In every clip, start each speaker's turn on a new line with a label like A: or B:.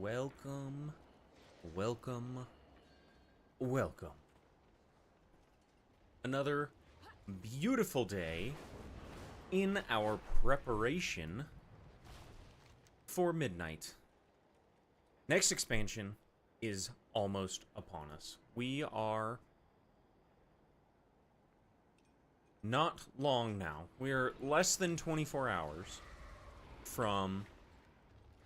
A: Welcome, welcome, welcome. Another beautiful day in our preparation for midnight. Next expansion is almost upon us. We are not long now. We're less than 24 hours from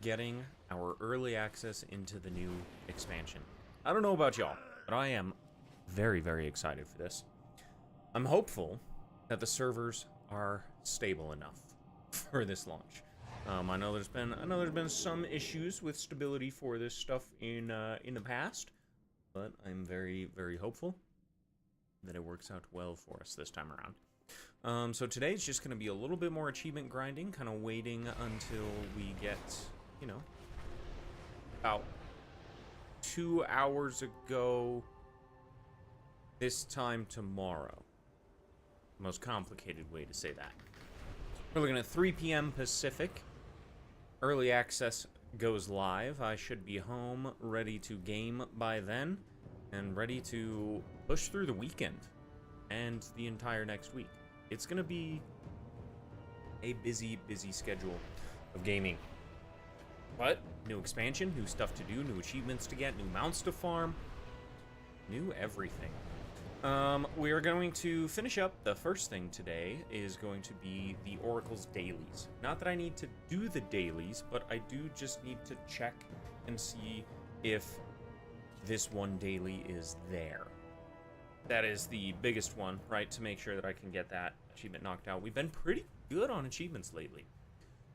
A: getting our early access into the new expansion. I don't know about y'all, but I am very, very excited for this. I'm hopeful that the servers are stable enough for this launch. I know there's been some issues with stability for this stuff in the past, but I'm very, very hopeful that it works out well for us this time around. So today it's just going to be a little bit more achievement grinding, kind of waiting until we get, you know, about 2 hours ago this time tomorrow. Most complicated way to say that. We're looking at 3 p.m. Pacific. Early access goes live. I should be home, ready to game by then, and ready to push through the weekend and the entire next week. It's going to be a busy, busy schedule of gaming. But new expansion, new stuff to do, new achievements to get, new mounts to farm, new everything. We are going to finish up. The first thing today is going to be the Oracle's dailies. Not that I need to do the dailies, but I do just need to check and see if this one daily is there. That is the biggest one, right? To make sure that I can get that achievement knocked out. We've been pretty good on achievements lately.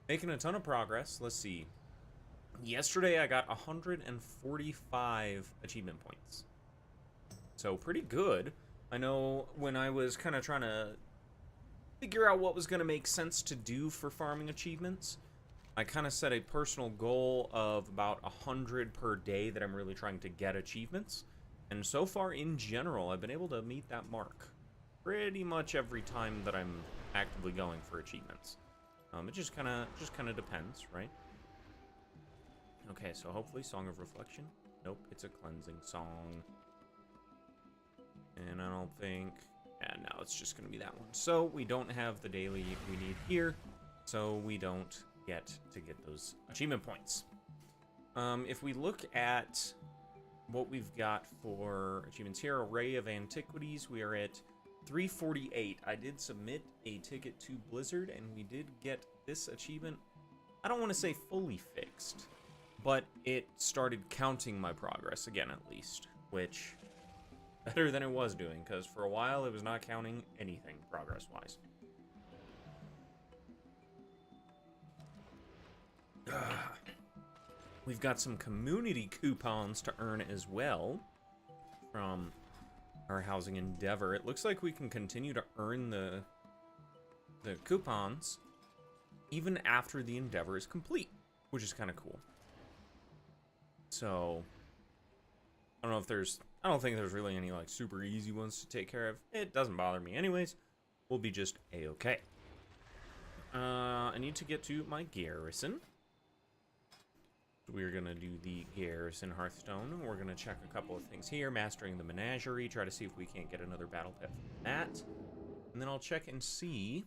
A: Making a ton of progress. Let's see. Yesterday I got 145 achievement points. So pretty good. I know when I was kind of trying to figure out what was going to make sense to do for farming achievements, I kind of set a personal goal of about 100 per day that I'm really trying to get achievements. And so far, in general, I've been able to meet that mark pretty much every time that I'm actively going for achievements. It just kind of depends, right? Okay, so hopefully Song of Reflection. Nope, it's a cleansing song. And I don't think... Yeah, no, it's just going to be that one. So we don't have the daily we need here, so we don't get to get those achievement points. If we look at what we've got for achievements here, Array of Antiquities, we are at 348. I did submit a ticket to Blizzard, and we did get this achievement. I don't want to say fully fixed, but it started counting my progress again, at least, which... better than it was doing, because for a while it was not counting anything progress-wise. We've got some community coupons to earn as well from our housing endeavor. It looks like we can continue to earn the coupons even after the endeavor is complete, which is kind of cool. So, I don't think there's really any, like, super easy ones to take care of. It doesn't bother me anyways. We'll be just A-okay. I need to get to my garrison. We're going to do the garrison Hearthstone. We're going to check a couple of things here. Mastering the Menagerie. Try to see if we can't get another battle pet from that. And then I'll check and see.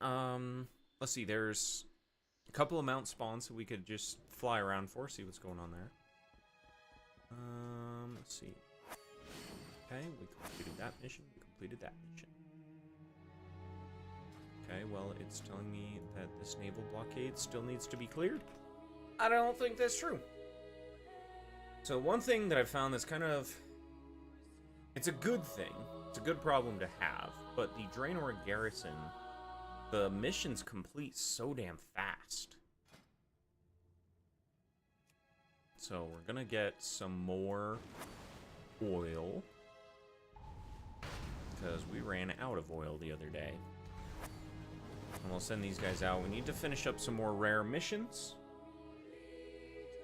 A: Let's see. There's a couple of mount spawns that we could just fly around for. See what's going on there. Let's see. Okay, we completed that mission. Okay, well, it's telling me that this naval blockade still needs to be cleared. I don't think that's true. So one thing that I found that's kind of... it's a good thing. It's a good problem to have. But the Draenor Garrison, the missions complete so damn fast. So we're gonna get some more oil, because we ran out of oil the other day. And we'll send these guys out. We need to finish up some more rare missions.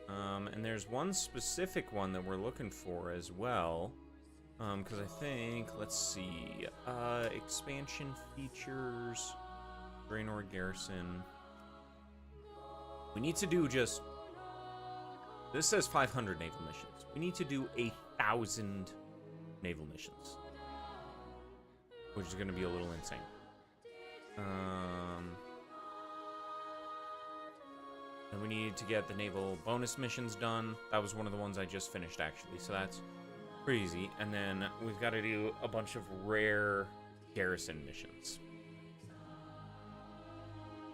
A: And there's one specific one that we're looking for as well. Because I think, let's see, expansion features, Draenor Garrison. We need to do just This says 500 naval missions. We need to do 1,000 naval missions, which is going to be a little insane. And we need to get the naval bonus missions done. That was one of the ones I just finished, actually, so that's pretty easy. And then we've got to do a bunch of rare garrison missions.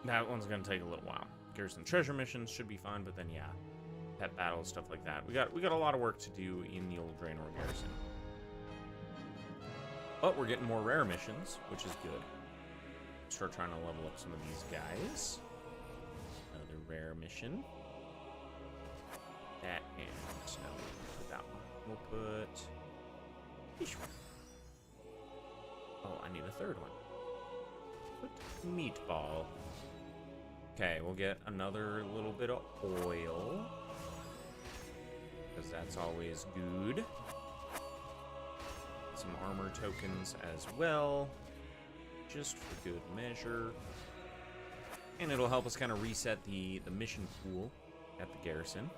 A: That one's going to take a little while. Garrison treasure missions should be fine, but then, yeah, pet battles, stuff like that. We got a lot of work to do in the old Draenor garrison. But we're getting more rare missions, which is good. Start trying to level up some of these guys. Another rare mission. That and no, we'll put that one. We'll put fish one. Oh, I need a third one. Put meatball. Okay, we'll get another little bit of oil, because that's always good. Some armor tokens as well, just for good measure. And it'll help us kind of reset the mission pool at the garrison.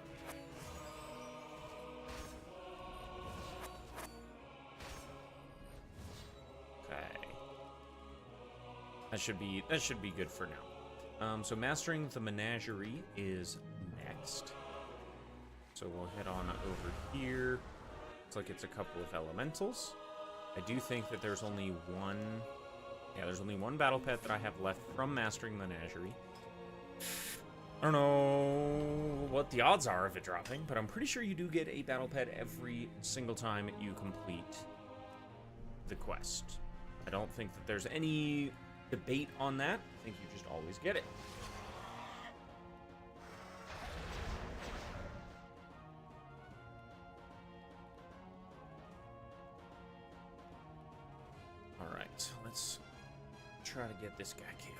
A: Okay. That should be good for now. So mastering the menagerie is next. So we'll head on over here. Looks like it's a couple of elementals. I do think that there's only one... Yeah, there's only one battle pet that I have left from mastering Menagerie. I don't know what the odds are of it dropping, but I'm pretty sure you do get a battle pet every single time you complete the quest. I don't think that there's any debate on that. I think you just always get it. Alright, let's try to get this guy killed.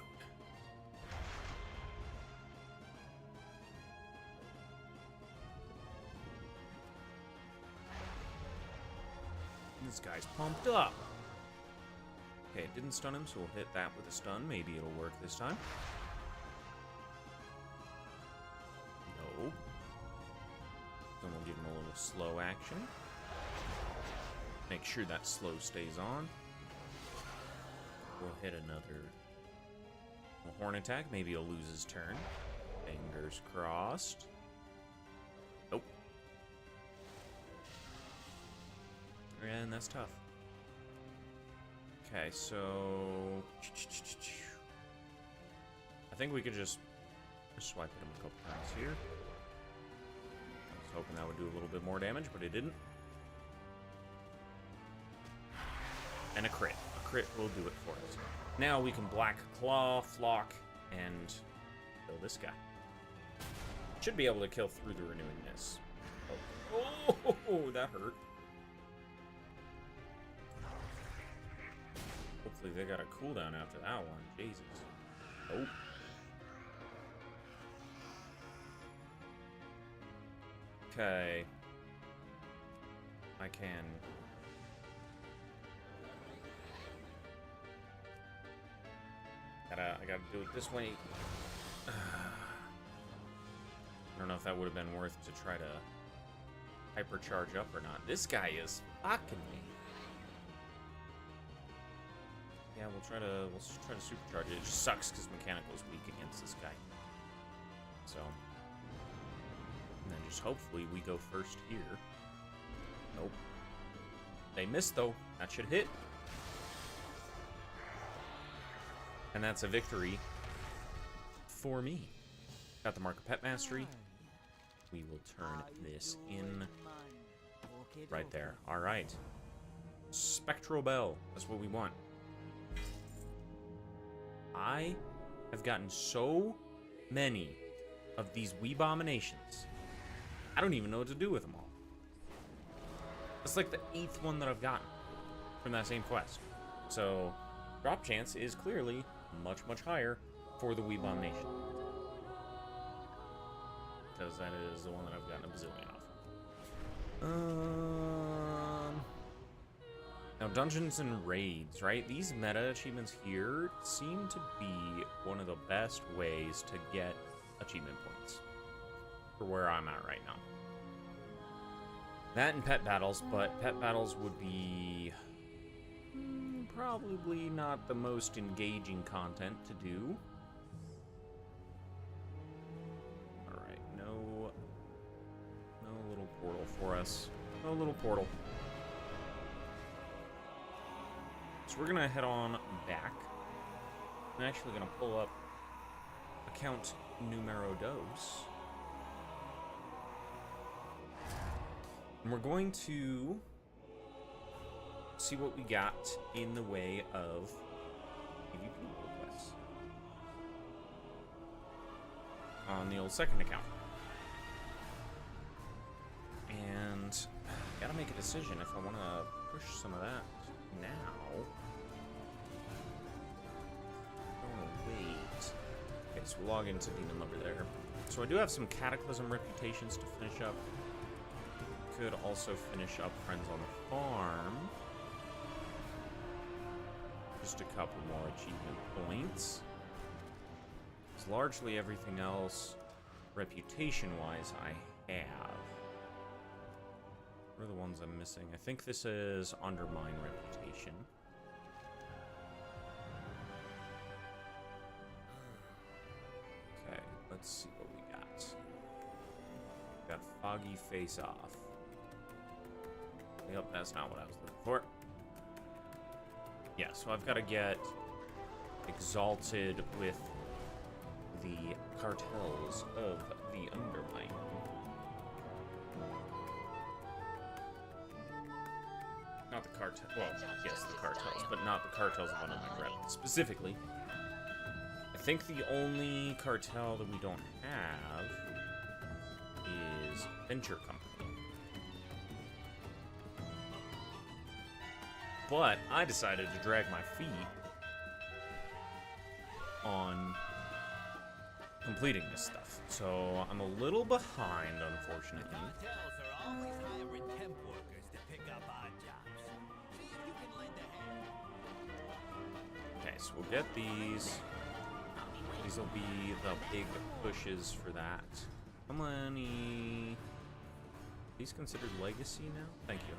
A: This guy's pumped up. Okay, it didn't stun him, so we'll hit that with a stun. Maybe it'll work this time. No. Then we'll give him a little slow action. Make sure that slow stays on. We'll hit another horn attack. Maybe he'll lose his turn. Fingers crossed. Nope. And that's tough. Okay, so... I think we could just swipe at him a couple times here. I was hoping that would do a little bit more damage, but it didn't. And a crit. A crit will do it for us. Now we can Black Claw, Flock, and kill this guy. Should be able to kill through the Renewing Mist. Oh, that hurt. Hopefully they got a cooldown after that one. Jesus. Nope. Okay. I can... I gotta do it this way. I don't know if that would have been worth to try to hypercharge up or not. This guy is fucking me. Yeah, we'll try to supercharge it. It just sucks because Mechanical's weak against this guy. So, and then just hopefully we go first here. Nope. They missed though. That should hit. And that's a victory for me. Got the Mark of Pet Mastery. We will turn this in right there. All right. Spectral Bell. That's what we want. I have gotten so many of these Weebominations. I don't even know what to do with them all. It's like the 8th one that I've gotten from that same quest. So, drop chance is clearly much, much higher for the Weebomination. Because that is the one that I've gotten a bazillion of. Now, dungeons and raids, right? These meta achievements here seem to be one of the best ways to get achievement points for where I'm at right now. That and pet battles, but pet battles would be probably not the most engaging content to do. Alright, no little portal for us. No little portal. So we're gonna head on back. I'm actually gonna pull up account numero dos. And we're going to see what we got in the way of PvP requests on the old second account. And I gotta make a decision if I want to push some of that now. I want to wait. Okay, so we'll log into Demon Lover there. So I do have some Cataclysm reputations to finish up. Could also finish up Friends on the Farm. Just a couple more achievement points. It's largely everything else, reputation-wise, I have. What are the ones I'm missing? I think this is Undermine Reputation. Okay, let's see what we got. We got Foggy Face Off. Yep, that's not what I was looking for. Yeah, so I've got to get exalted with the cartels of the Undermine. Not the cartel. Well, yes, the cartels, but not the cartels of Undermine Red. Specifically, I think the only cartel that we don't have is Venture Company. But I decided to drag my feet on completing this stuff. So I'm a little behind, unfortunately. Okay, so we'll get these. These will be the big pushes for that. How many? These considered legacy now? Thank you.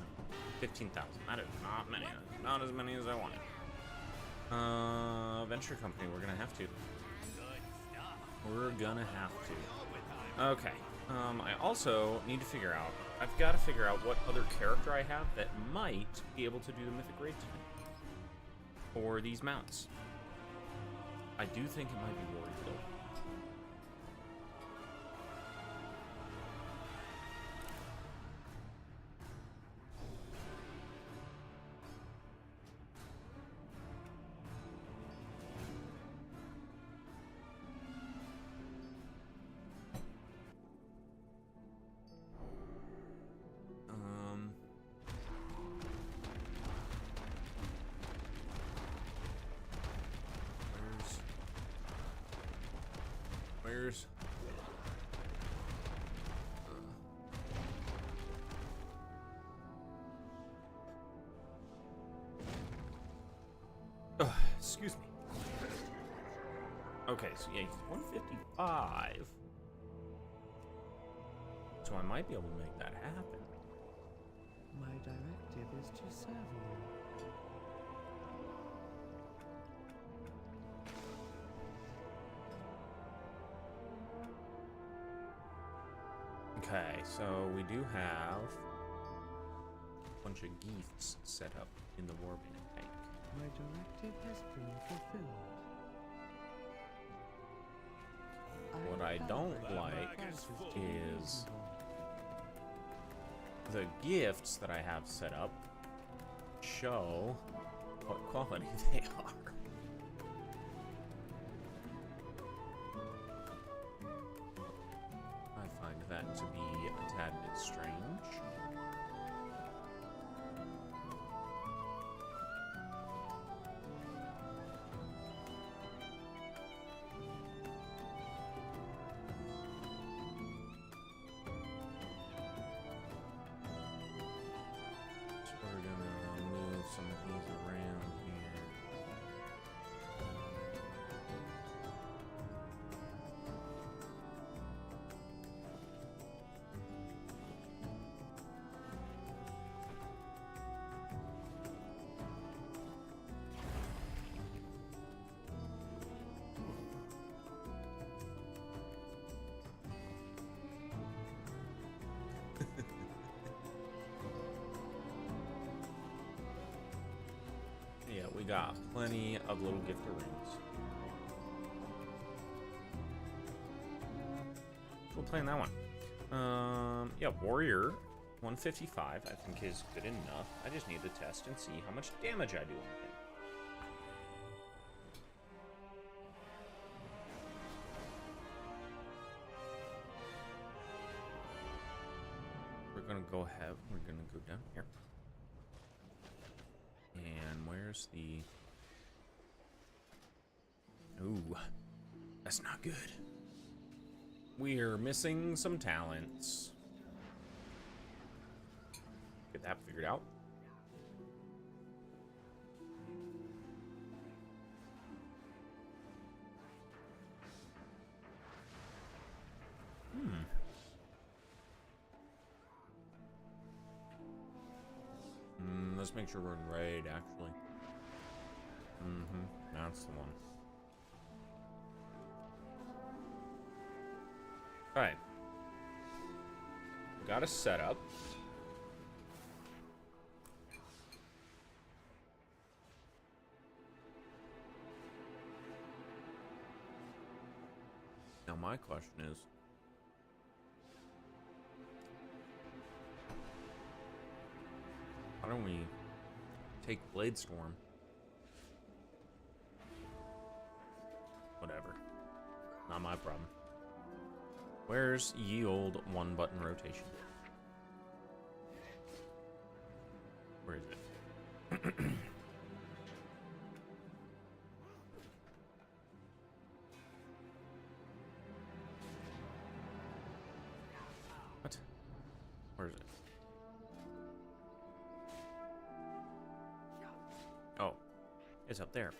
A: 15,000. That is not many. Not as many as I wanted. Venture company, we're gonna have to. We're gonna have to. Okay. I also need to figure out, I've got to figure out what other character I have that might be able to do the Mythic Raid to me. Or these mounts. I do think it might be Warrior though. Where's excuse me. Okay, so yeah, he's 155. So I might be able to make that happen.
B: My directive is to serve you.
A: Okay, so we do have a bunch of gifts set up in the Warband tank.
B: My directive has been fulfilled.
A: What I don't like is the gifts that I have set up show what quality they are. I find that to be a tad bit strange. So we're gonna move some of these around here. got plenty of little gifter rings. We'll play on that one. Yeah, Warrior 155, I think is good enough. I just need to test and see how much damage I do on him. We're gonna go ahead. We're gonna go down here. And where's the... Ooh, that's not good. We're missing some talents. Get that figured out. Let's make sure we're in raid, actually. That's the one. Alright. Got a setup. Now my question is, why don't we take Blade Storm? Whatever. Not my problem. Where's ye old one-button rotation? Where is it? What? Where is it? Oh, it's up there.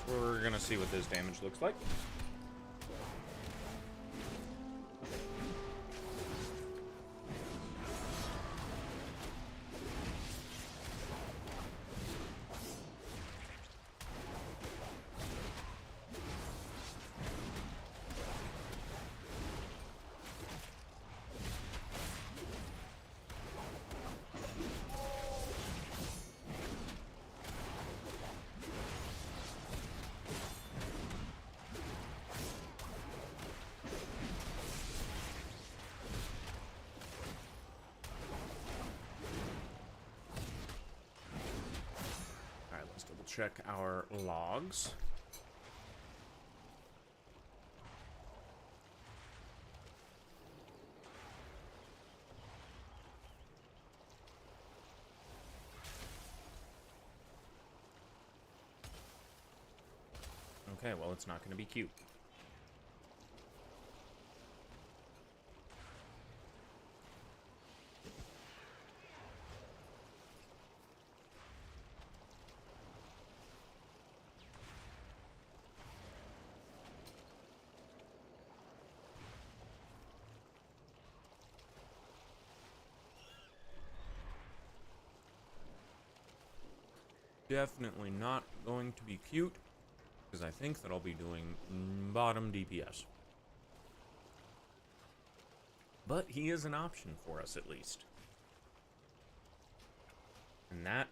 A: So we're gonna see what this damage looks like. Check our logs. Okay, well, it's not going to be cute. Definitely not going to be cute, because I think that I'll be doing bottom DPS. But he is an option for us, at least. And that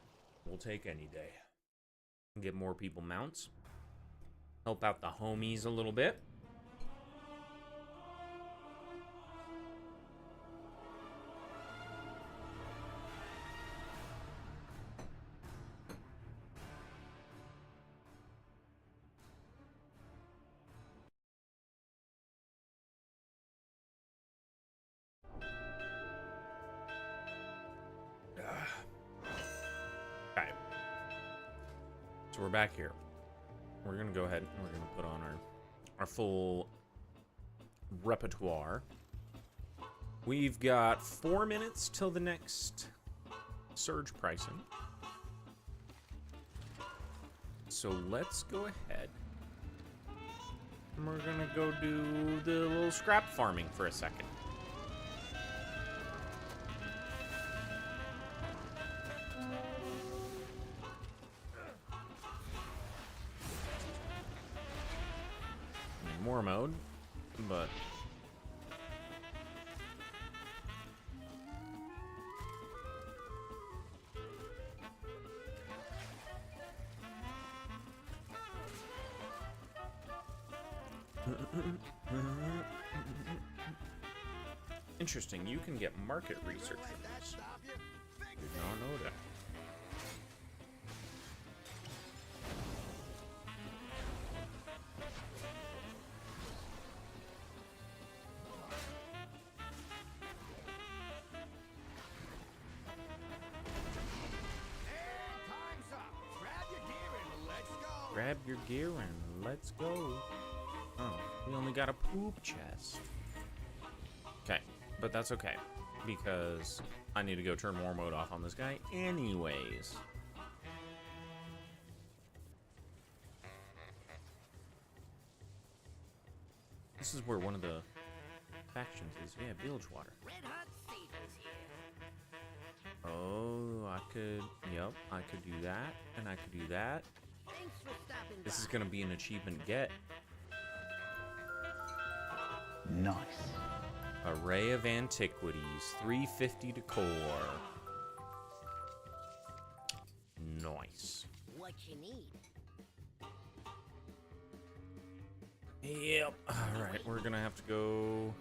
A: will take any day. Get more people mounts. Help out the homies a little bit. So we're back here. We're gonna go ahead and we're gonna put on our full repertoire. We've got 4 minutes till the next surge pricing. So let's go ahead. And we're gonna go do the little scrap farming for a second. More mode, but Interesting, you can get market research from this. Did not know that. Grab your gear and let's go. Oh, we only got a poop chest. Okay, but that's okay, because I need to go turn war mode off on this guy anyways. This is where one of the factions is. Yeah, Bilgewater. Oh, I could, yep, I could do that, and I could do that. This is gonna be an achievement get.
C: Nice.
A: Array of Antiquities, 350 to core. Nice.
D: What you need?
A: Yep. Alright, we're gonna have to go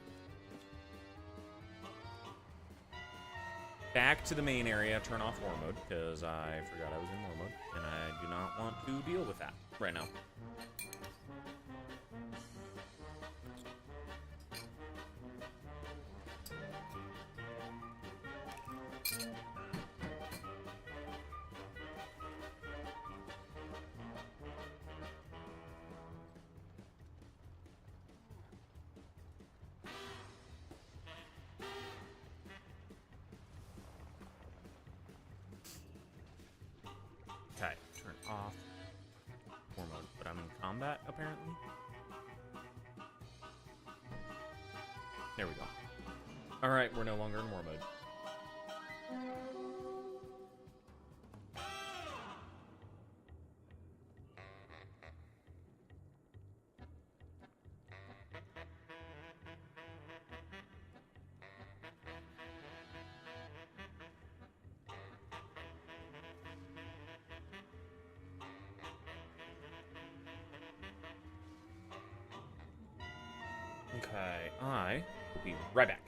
A: back to the main area, turn off war mode, because I forgot I was in war mode, and I do not want to deal with that right now. Okay, turn off war mode, but I'm in combat apparently. There we go. Alright, we're no longer in war mode. Okay, I will be right back.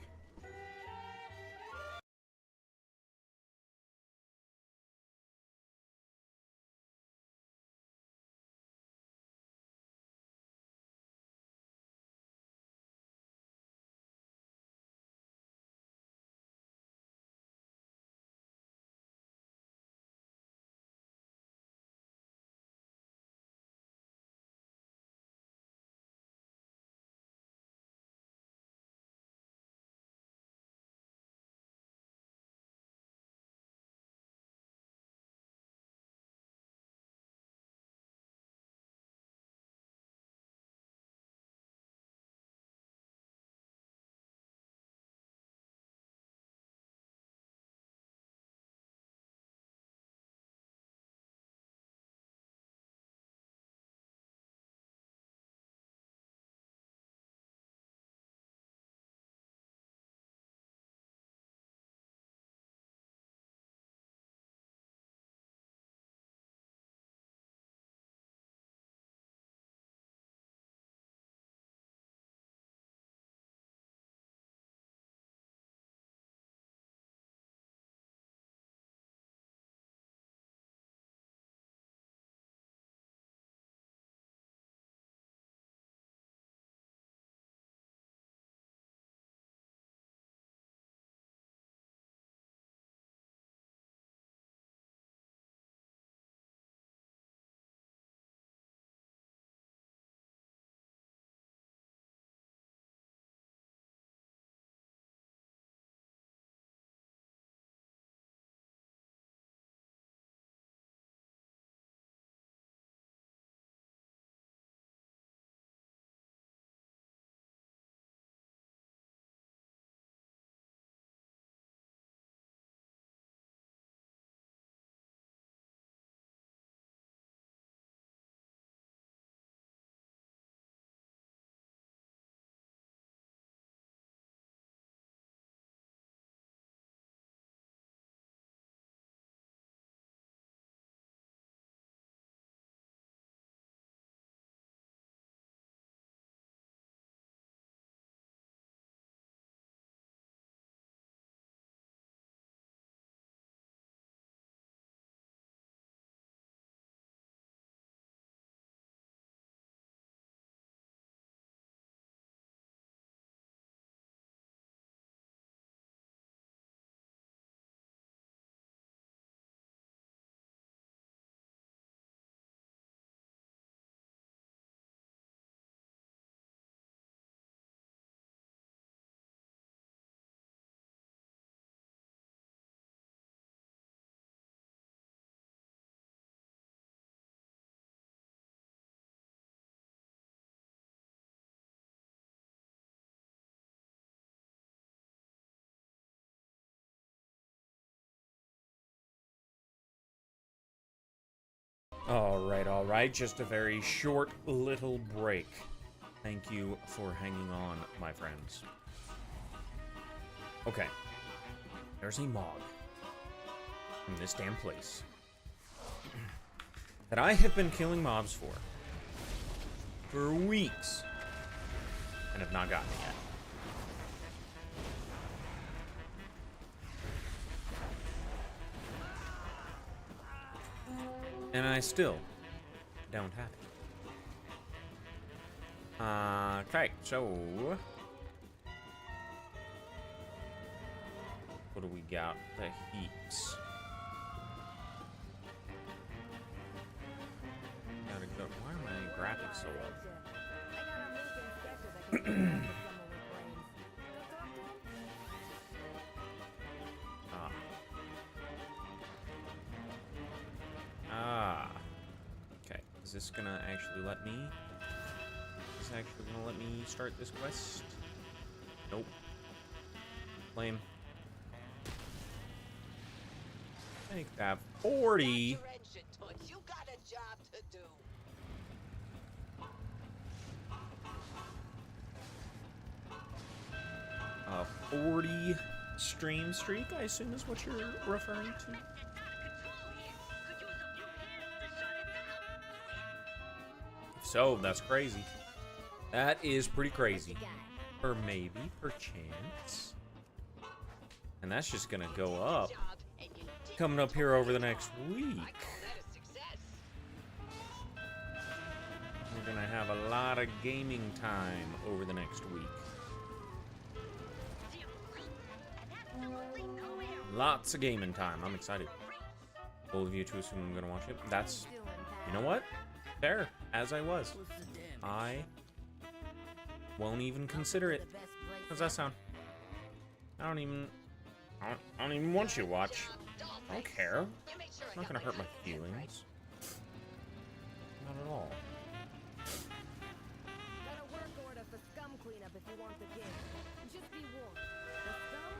A: All right. Just a very short little break. Thank you for hanging on, my friends. Okay. There's a Mog in this damn place that I have been killing mobs for weeks and have not gotten it yet. And I still don't have it. Okay, so what do we got? The heaps. Gotta go. Why are my graphics so low? Okay. Is this gonna actually let me? Is this actually gonna let me start this quest? Nope. Lame. Take that 40.
C: You got a job to do.
A: 40 stream streak, I assume is what you're referring to. If so, that's crazy. That is pretty crazy. Or maybe, perchance. And that's just gonna go up. Coming up here over the next week. We're gonna have a lot of gaming time over the next week. Lots of gaming time. I'm excited. Bold of you to assume I'm gonna watch it. That's, you know what? Fair, as I was. I won't even consider it. How's that sound? I don't even want you to watch. I don't care. It's not gonna hurt my feelings. Not at all.
D: Got a work order for scum cleanup if you want the gig. Just be warned, the scum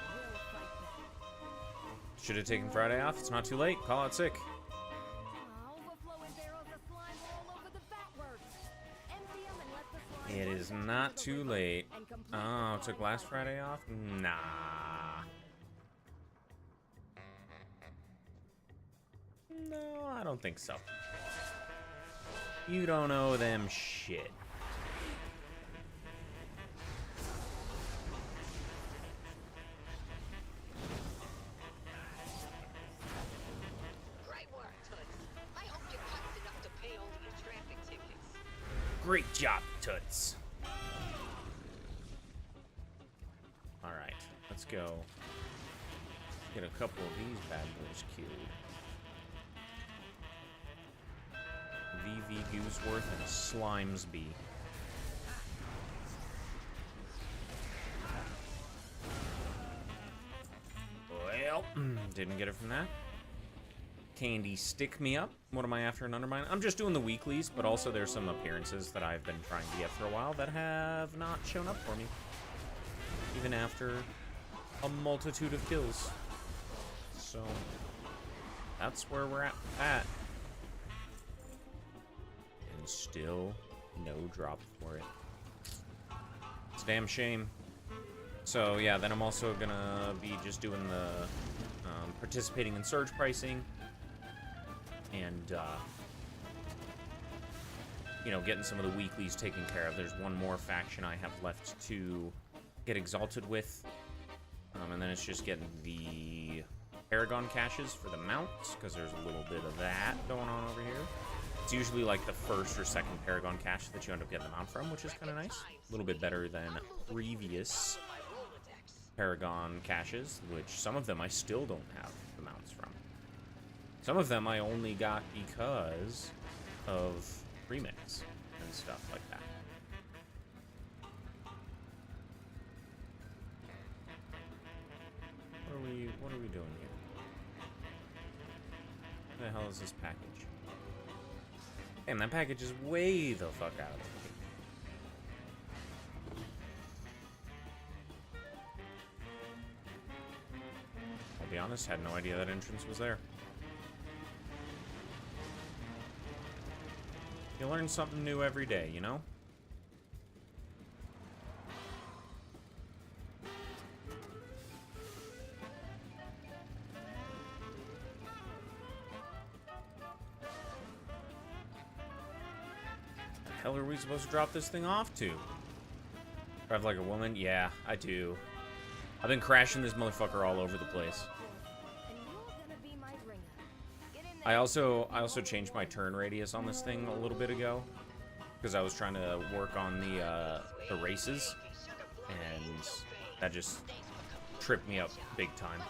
D: will fight back.
A: Should have taken Friday off. It's not too late. Call out sick.
D: Overflowing barrels of slime all over the fat works. Empty 'em and let the slime
A: It is not too late. Oh, took last Friday off? Nah. No, I don't think so. You don't owe them shit.
C: Great work, Toots. I hope you cut enough to pay all your traffic tickets.
A: Great job, Toots. Alright, let's go. Get a couple of these bad boys killed. VV Gooseworth and Slimesby. Well, didn't get it from that. Candy Stick Me Up. What am I after in Undermine? I'm just doing the weeklies, but also there's some appearances that I've been trying to get for a while that have not shown up for me. Even after a multitude of kills. So, that's where we're at with that. And still no drop for it. It's a damn shame. So yeah, then I'm also gonna be just doing the participating in surge pricing and you know, getting some of the weeklies taken care of. There's one more faction I have left to get exalted with, and then it's just getting the Paragon caches for the mounts, because there's a little bit of that going on over here. It's usually like the first or second Paragon cache that you end up getting the mount from, which is kind of nice. A little bit better than previous Paragon caches, which some of them I still don't have the mounts from. Some of them I only got because of remix and stuff like that. What are we doing here? What the hell is this package? Damn, that package is way the fuck out of it. I'll be honest, had no idea that entrance was there. You learn something new every day, you know? The hell are we supposed to drop this thing off to? Drive like a woman? Yeah, I do. I've been crashing this motherfucker all over the place.
D: And you're gonna be my ringer. Get in
A: I
D: there.
A: also changed my turn radius on this thing a little bit ago because I was trying to work on the races, and that just tripped me up big time.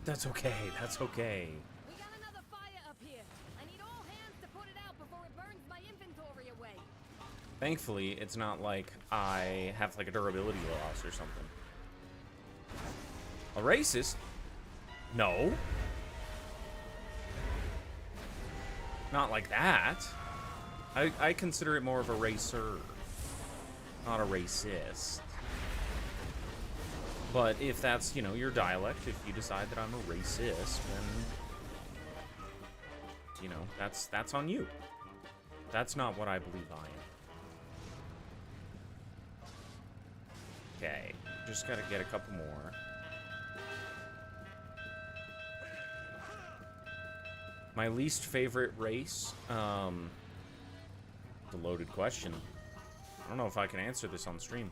A: That's okay. That's okay.
D: We got another fire up here. I need all hands to put it out before it burns my inventory away.
A: Thankfully, it's not like I have like a durability loss or something. A racist? No. Not like that. I consider it more of a racer, not a racist. But if that's, you know, your dialect, if you decide that I'm a racist, then, you know, that's on you. That's not what I believe I am. Okay, just gotta get a couple more. My least favorite race, the loaded question. I don't know if I can answer this on stream.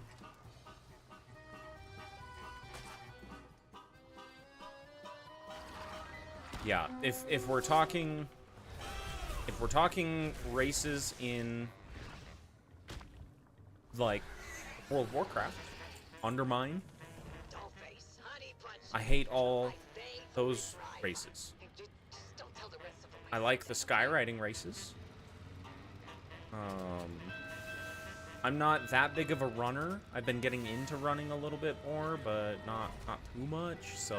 A: Yeah, if we're talking races in like World of Warcraft, Undermine, I hate all those races. I like the skywriting races. I'm not that big of a runner. I've been getting into running a little bit more, but not too much. So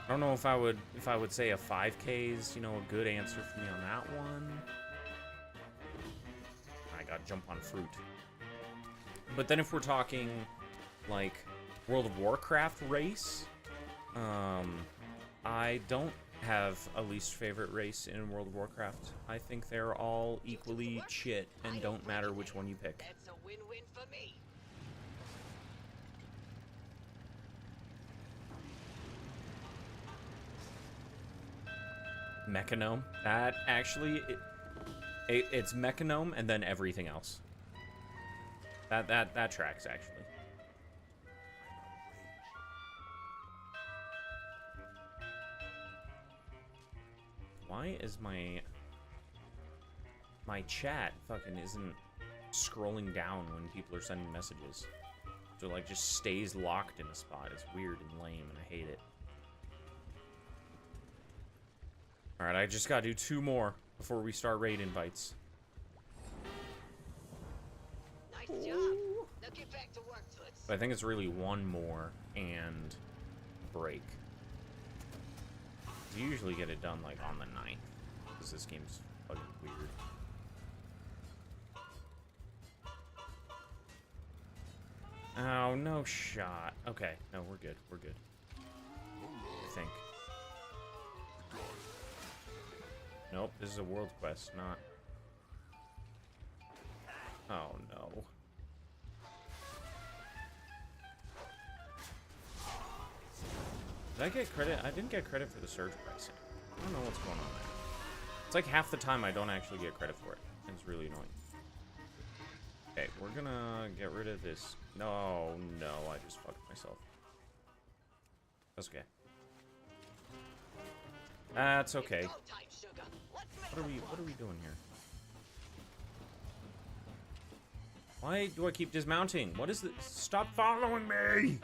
A: I don't know if I would say a 5K is, you know, a good answer for me on that one. I got jump on fruit. But then if we're talking like World of Warcraft race, I don't have a least favorite race in World of Warcraft. I think they're all equally shit and don't matter which one you pick.
C: That's a win-win for me.
A: Mechanome. That actually, it's Mechanome and then everything else. That tracks actually. Why is my chat fucking isn't scrolling down when people are sending messages? So like just stays locked in a spot. It's weird and lame and I hate it. Alright, I just gotta do 2 more before we start raid invites.
C: Nice job. Now get back to work, Toots.
A: But I think it's really 1 more and break. You usually get it done like on the 9th, because this game's fucking weird. Oh, no shot. Okay, no, we're good. We're good. I think. Nope, this is a world quest, not... Oh, no. Did I get credit? I didn't get credit for the surge pricing. I don't know what's going on there. It's like half the time I don't actually get credit for it. It's really annoying. Okay, we're gonna get rid of this. No, no, I just fucked myself. That's okay. That's okay. What are we doing here? Why do I keep dismounting? What is this? Stop following me!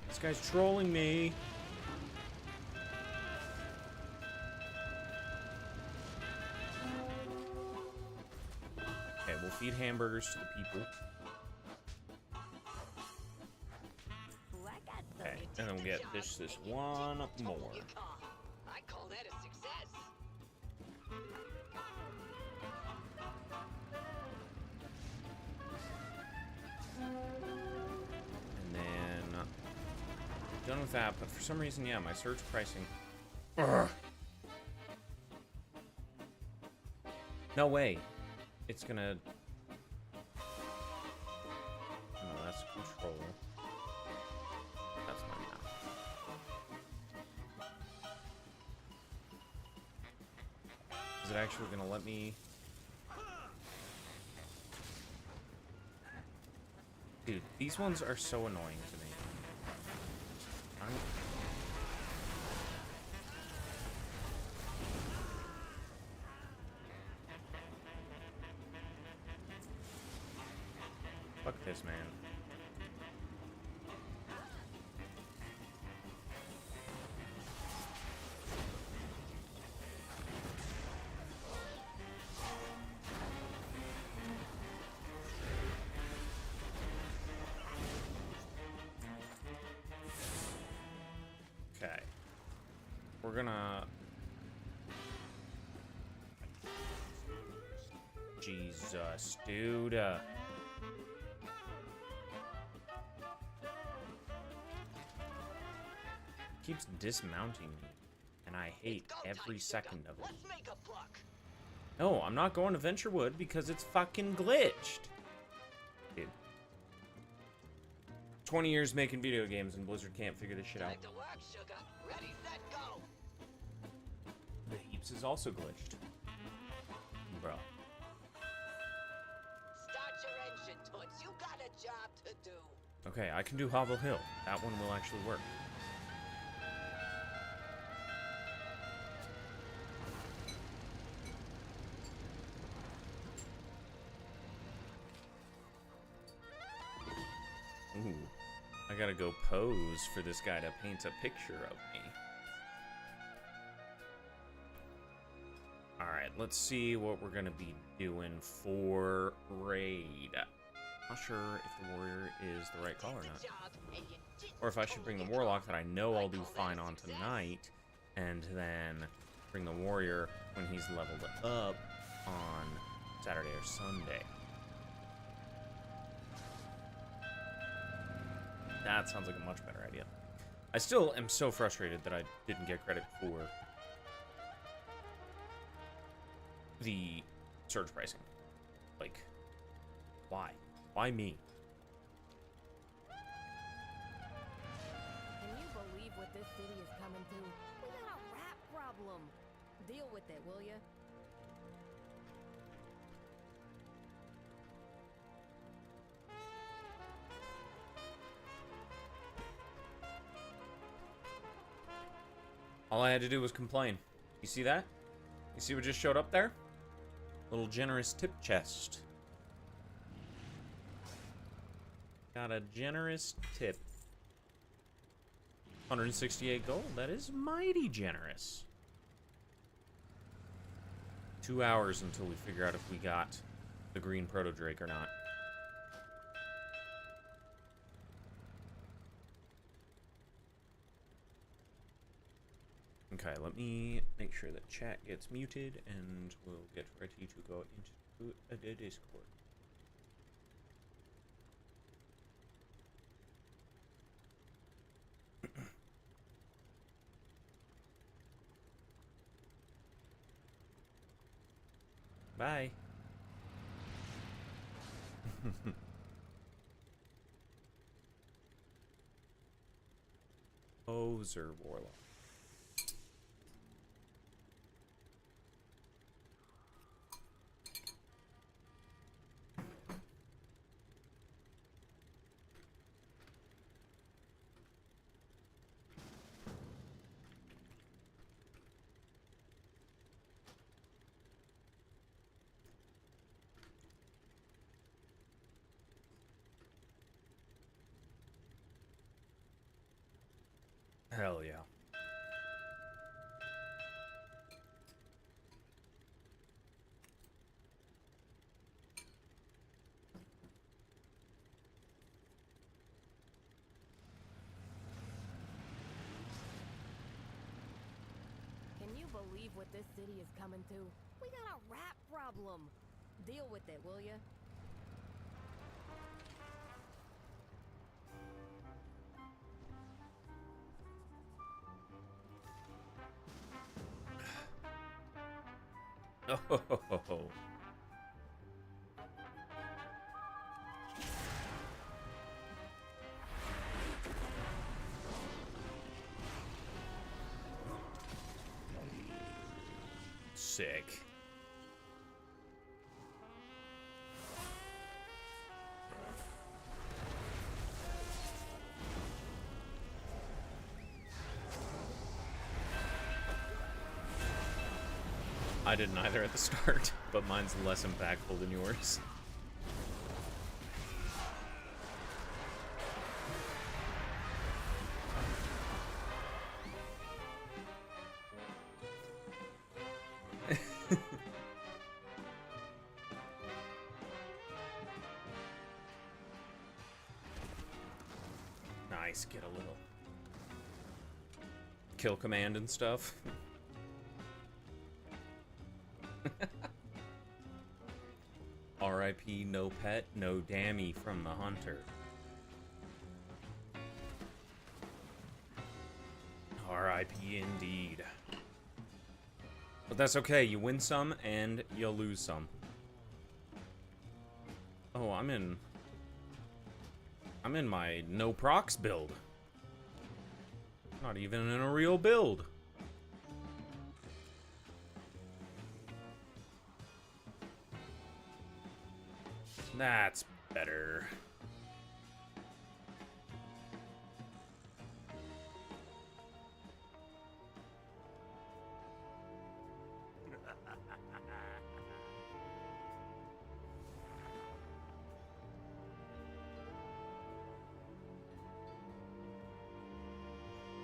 A: This guy's trolling me. Okay, we'll feed hamburgers to the people. Okay, and then we'll get this one more.
C: I call that a success.
A: And then Done with that, but for some reason, yeah, my surge pricing. Ugh. No way. It's gonna. No, that's control. That's my map. Is it actually gonna let me? Dude, these ones are so annoying to me. Fuck this, man. Okay. We're gonna... Jesus, dude. Keeps dismounting me, and I hate every second of it.
C: Let's make a buck.
A: No, I'm not going to Venturewood because it's fucking glitched. Dude. 20 years making video games and Blizzard can't figure this shit out.
C: Back to work, sugar. Ready, set, go.
A: The Heaps is also glitched. Bro.
C: Start your engine, Toots. You got a job to do.
A: Okay, I can do Hovel Hill. That one will actually work. Ooh, I gotta go pose for this guy to paint a picture of me. Alright, let's see what we're gonna be doing for raid. Not sure if the warrior is the right call or not. Or if I should bring the warlock that I know I'll do fine on tonight, and then bring the warrior when he's leveled up on Saturday or Sunday. That sounds like a much better idea. I still am so frustrated that I didn't get credit for the surge pricing. Like, why? Why me?
D: Can you believe what this city is coming to? We got a rat problem. Deal with it, will ya?
A: All I had to do was complain. You see that? You see what just showed up there? Little generous tip chest. Got a generous tip. 168 gold. That is mighty generous. 2 hours until we figure out if we got the green proto drake or not. Okay, let me make sure that chat gets muted, and we'll get ready to go into the Discord. Bye. Poser Warlock. Hell yeah.
D: Can you believe what this city is coming to? We got a rat problem. Deal with it, will ya?
A: Oh. Sick. I didn't either at the start, but mine's less impactful than yours. Nice, get a little kill command and stuff. R.I.P. no pet, no dammy from the hunter. R.I.P. indeed. But that's okay, you win some and you'll lose some. Oh, I'm in my no procs build. Not even in a real build. That's better.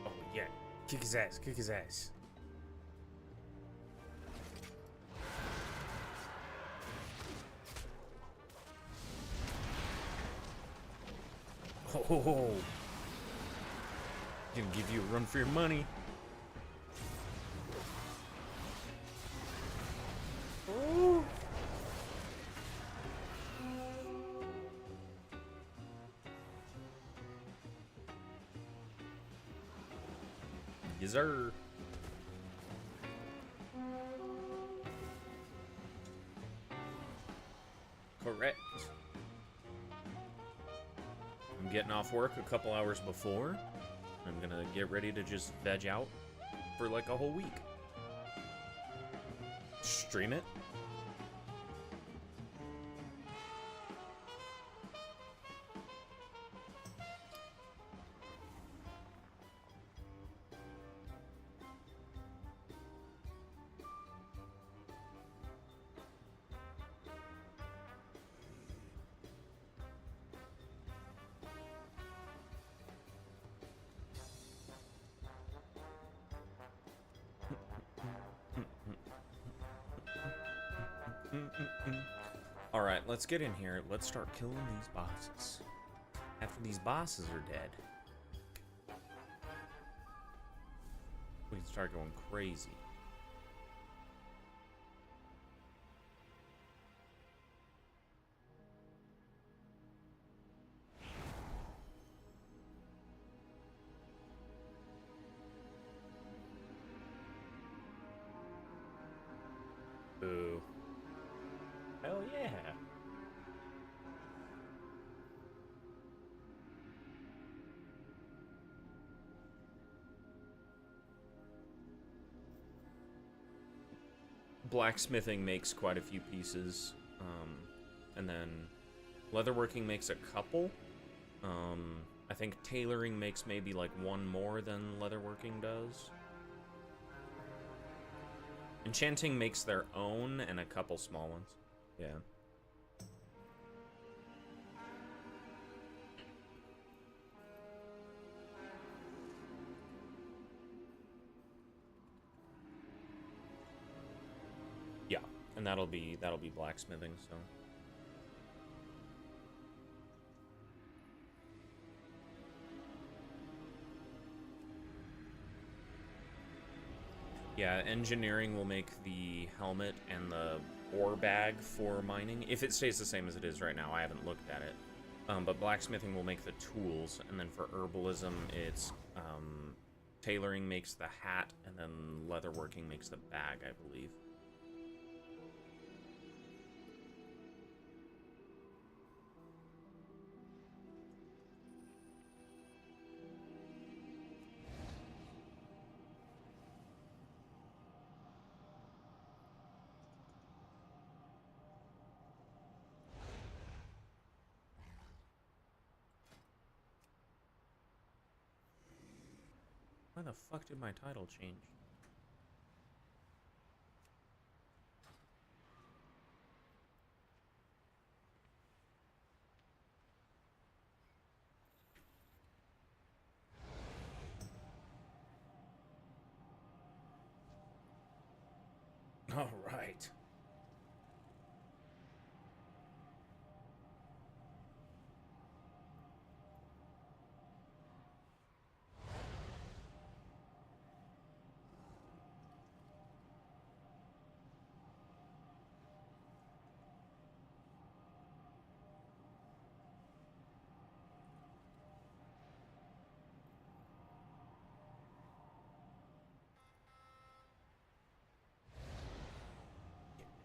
A: Oh yeah, kick his ass, kick his ass. Oh, gonna give you a run for your money. Oh. Yes, sir. Correct. I'm getting off work a couple hours before. I'm gonna get ready to just veg out for like a whole week. Stream it. Alright, let's get in here. Let's start killing these bosses. After these bosses are dead, we can start going crazy. Boo. Hell yeah. Blacksmithing makes quite a few pieces, and then leatherworking makes a couple. I think tailoring makes maybe like one more than leatherworking does. Enchanting makes their own and a couple small ones. Yeah. Yeah, and that'll be blacksmithing, so. Yeah, engineering will make the helmet and the ore bag for mining. If it stays the same as it is right now, I haven't looked at it. But blacksmithing will make the tools, and then for herbalism, it's tailoring makes the hat, and then leatherworking makes the bag, I believe. Why the fuck did my title change? All right.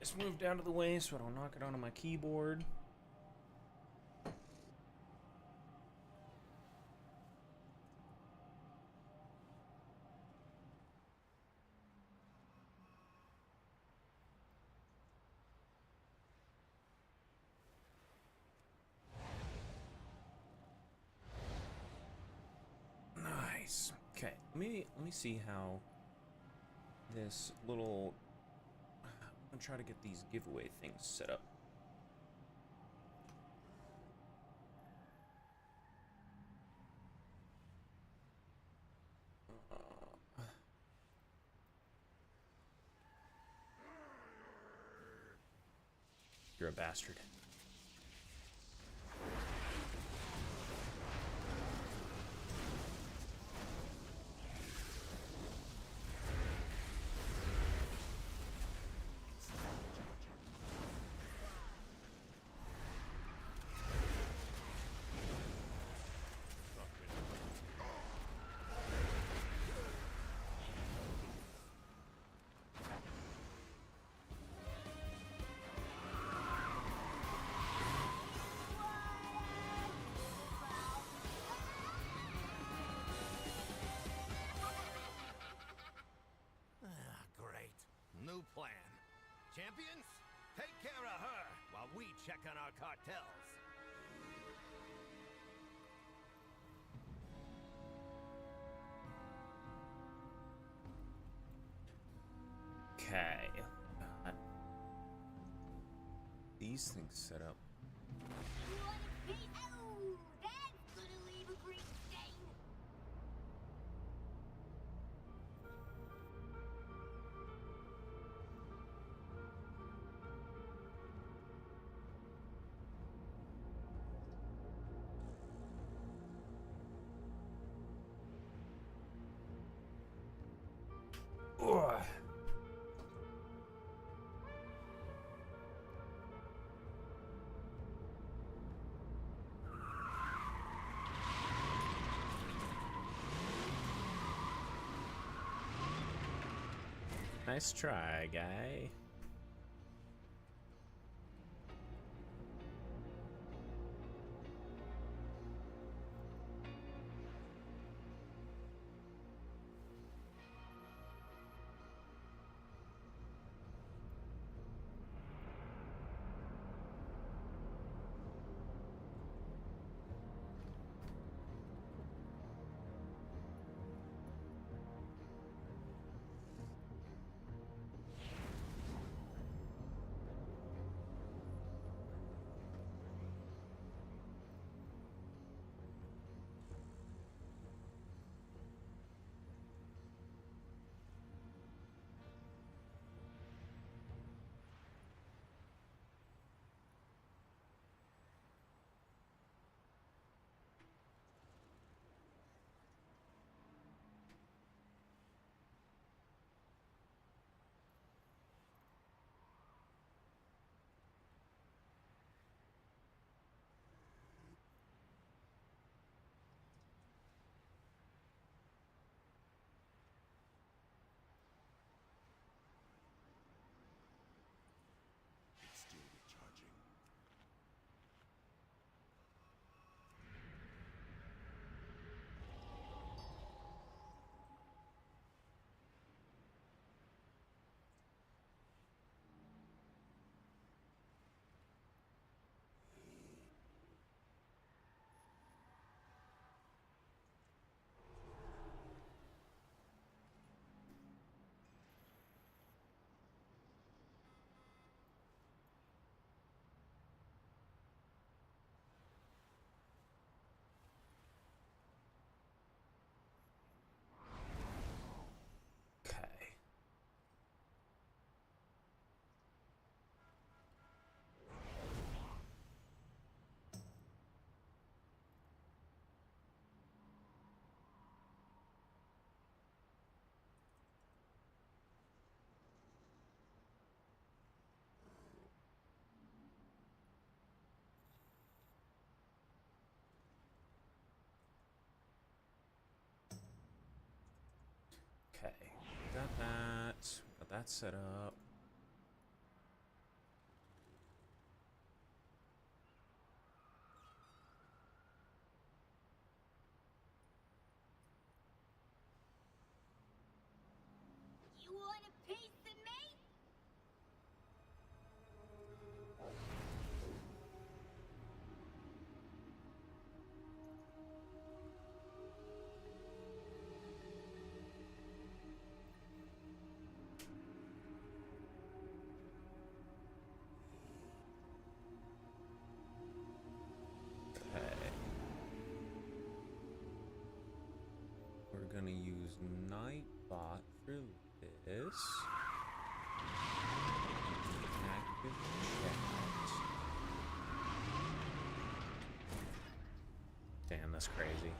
A: Just move down to the way so I don't knock it onto my keyboard. Nice. Okay, let me see how this little. I'm gonna try to get these giveaway things set up. You're a bastard.
E: Great. New plan. Champions, take care of her while we check on our cartels.
A: Okay. These things set up.
D: Oh, that's gonna leave a great stain.
A: Ugh. Nice try, guy. that set up.
C: You want a piece of me?
A: Okay. We're gonna use Nightbot for this. Active chat. Damn, that's crazy.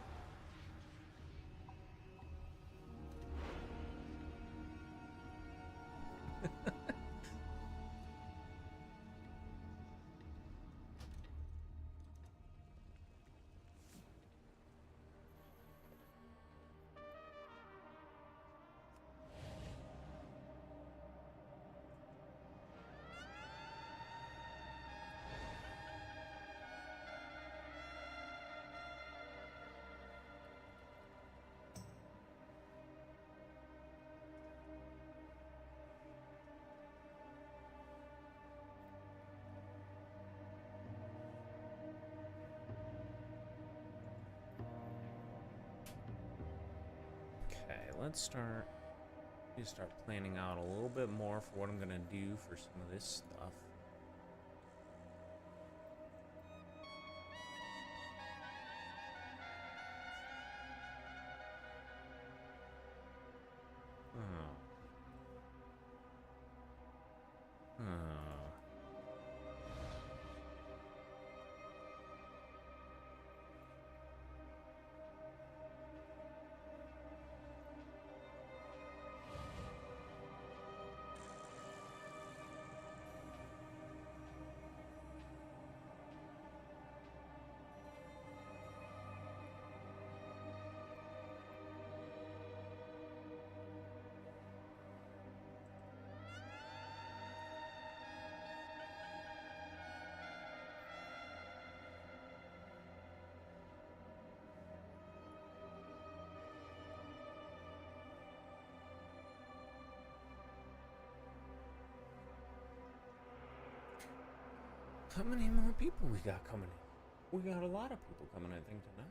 A: Okay, let's start. Need to start planning out a little bit more for what I'm gonna do for some of this stuff. Oh. Oh. How many more people we got coming in? We got a lot of people coming, I think, tonight.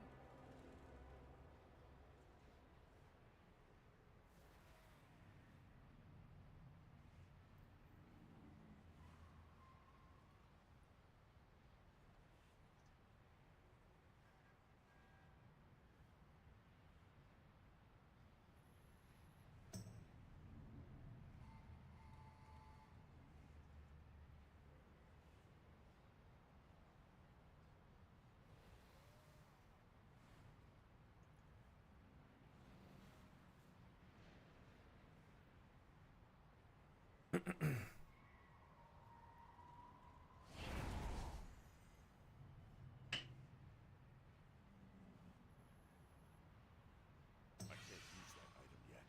F: I can't use that item yet.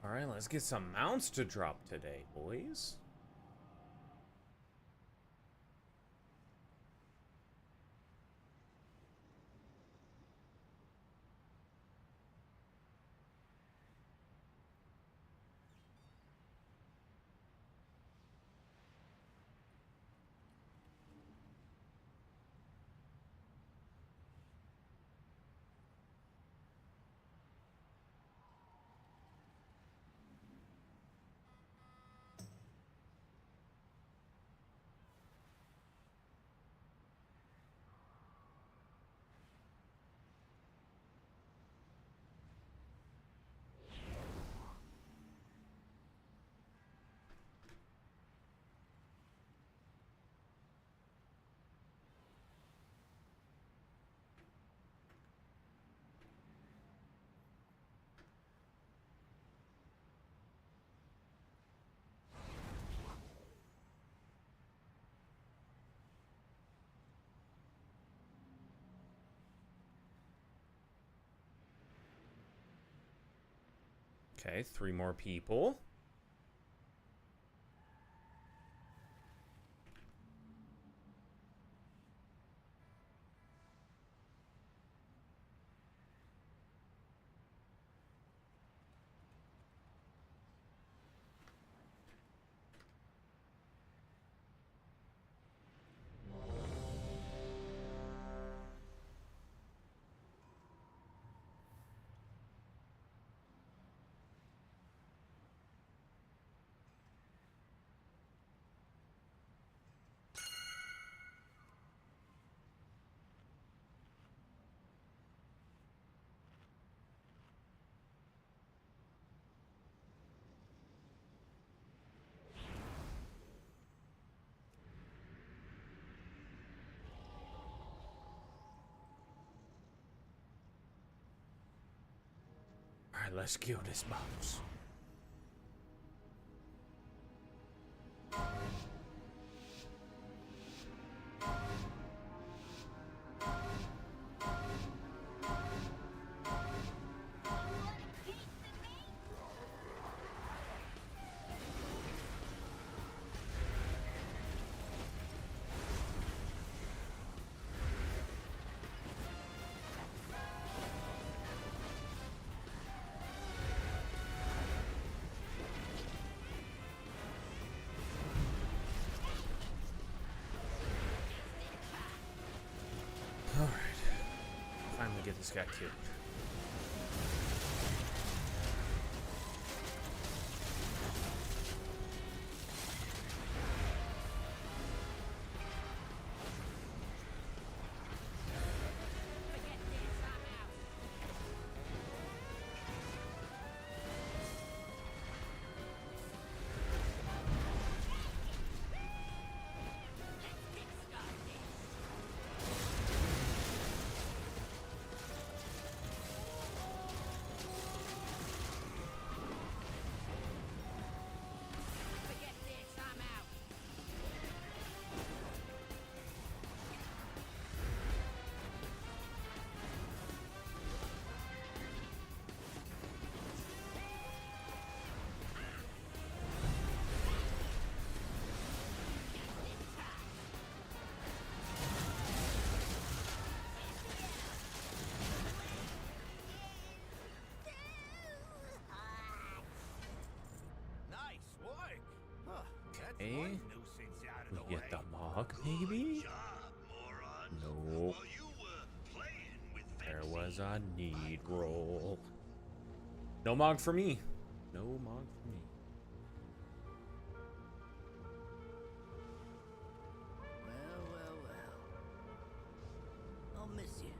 A: All right, let's get some mounts to drop today, boys. Okay, 3 more people. Alright, let's kill this boss. Alright. Finally get this guy killed.
E: Nice work. Huh, that's
A: Okay.
E: one nuisance out of
A: We
E: the
A: get
E: way.
A: the mog, maybe? Nope. There was a need roll. No mog for me. No mog for me.
B: Well. I'll miss you.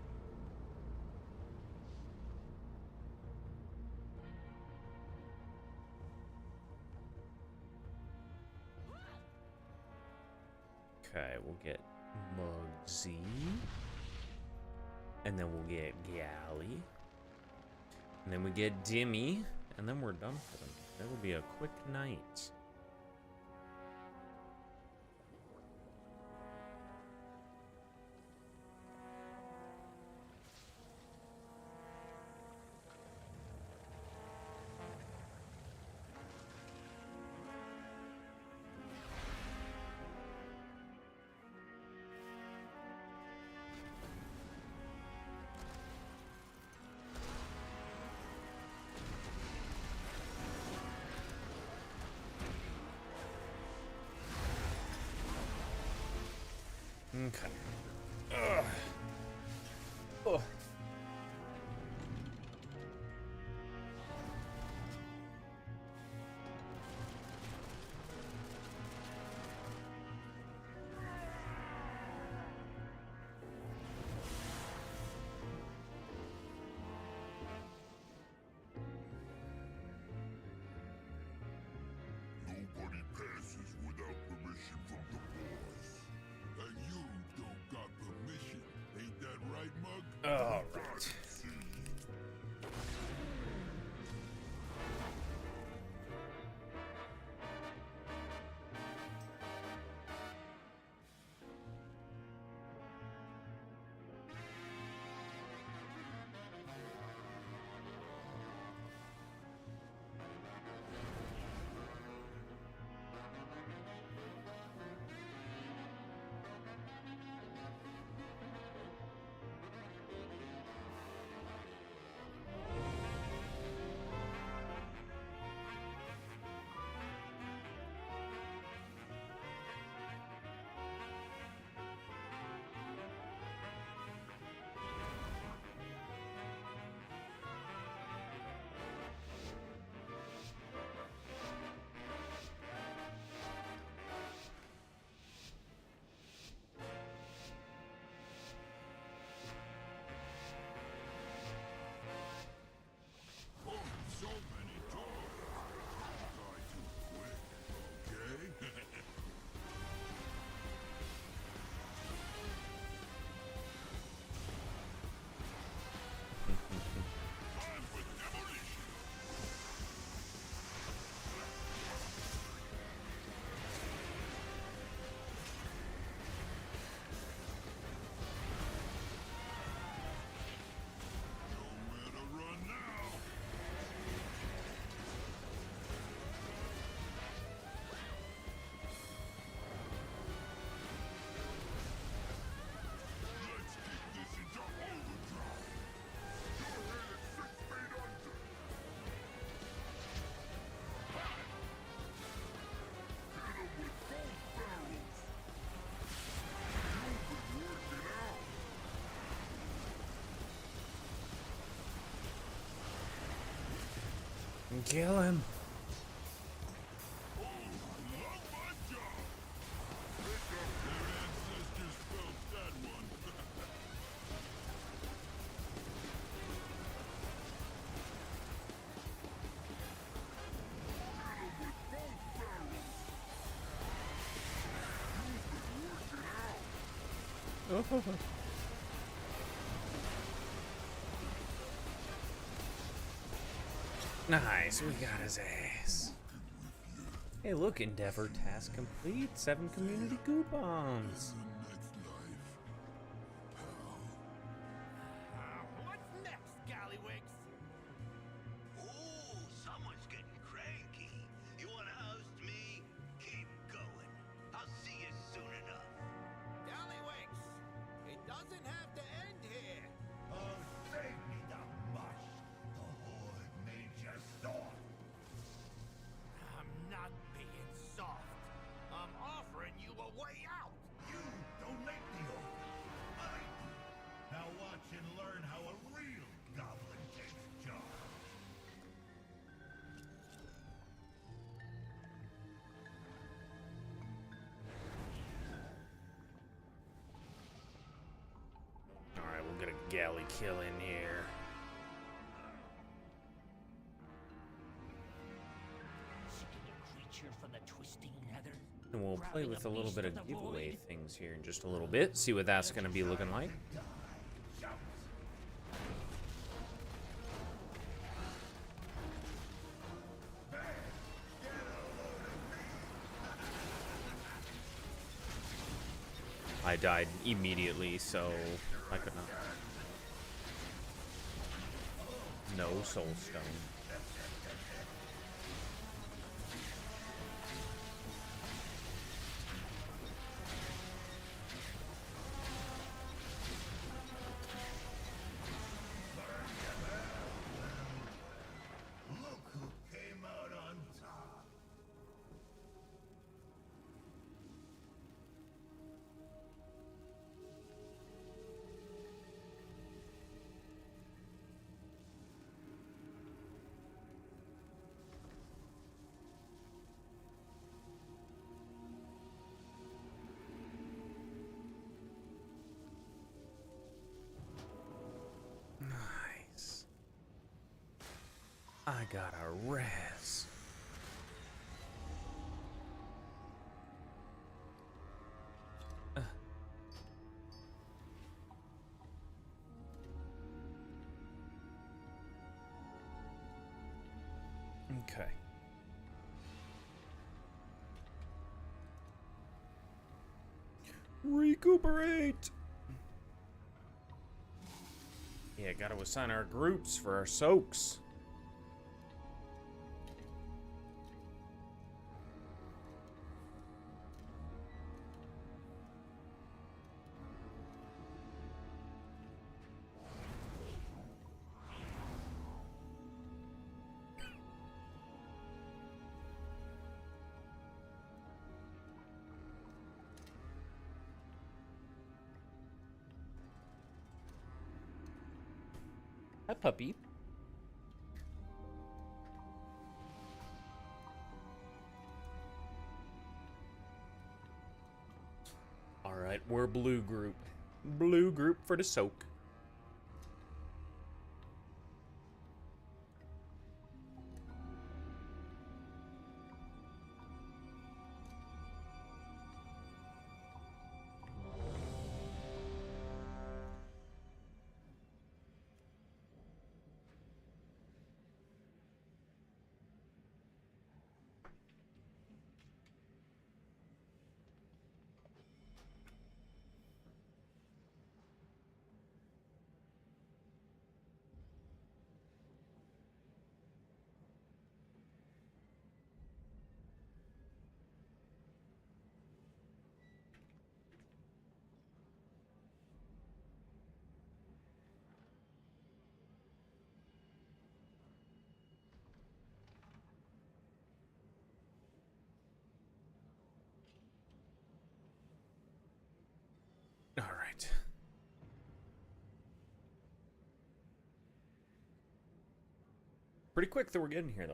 A: Okay, we'll get Mugsy. And then we'll get Galley. And then we get Dimmy. And then we're done for them. That will be a quick night. Okay. Ugh. Oh.
F: Nobody passes without permission from the boss. And you don't got permission. Ain't that right, Mug?
A: All
F: Got
A: right.
F: it, see?
A: Kill him.
F: Oh, I love my job. Pick up their ancestors felt that one. Hit 'em with both barrels. You've been working out.
A: Nice, we got his ass. Hey, look, Endeavor task complete. 7 community coupons.
E: What's next, Scallywigs?
G: Ooh, someone's getting cranky. You wanna host me? Keep going. I'll see you soon enough.
E: Scallywigs, it doesn't have to end here.
G: Oh, save me the mush. The Horde made you soft.
E: I'm not being soft. I'm offering you a way out.
G: You don't make the oath. I do. Now watch and learn how a real goblin takes charge.
A: Alright, we'll get a galley kill in here.
H: Seeking a creature from the twisting nether.
A: And we'll play
H: Grabbing
A: with
H: a
A: a little
H: beast
A: bit of
H: of the
A: giveaway
H: void.
A: things here in just a little bit. See what that's going to be looking like. I died immediately, so I could not. No soul stone.
G: Look who came out on top.
A: Nice. I got a res. Okay. Recuperate. Yeah, gotta assign our groups for our soaks. Hi, puppy. All right, we're blue group. Blue group for the soak. Pretty quick that we're getting here, though.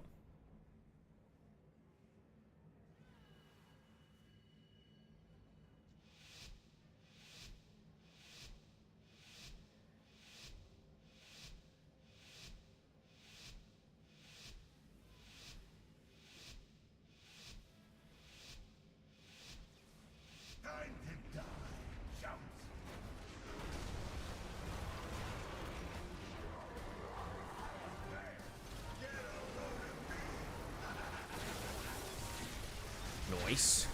G: Time to die, chumps.
A: Nice.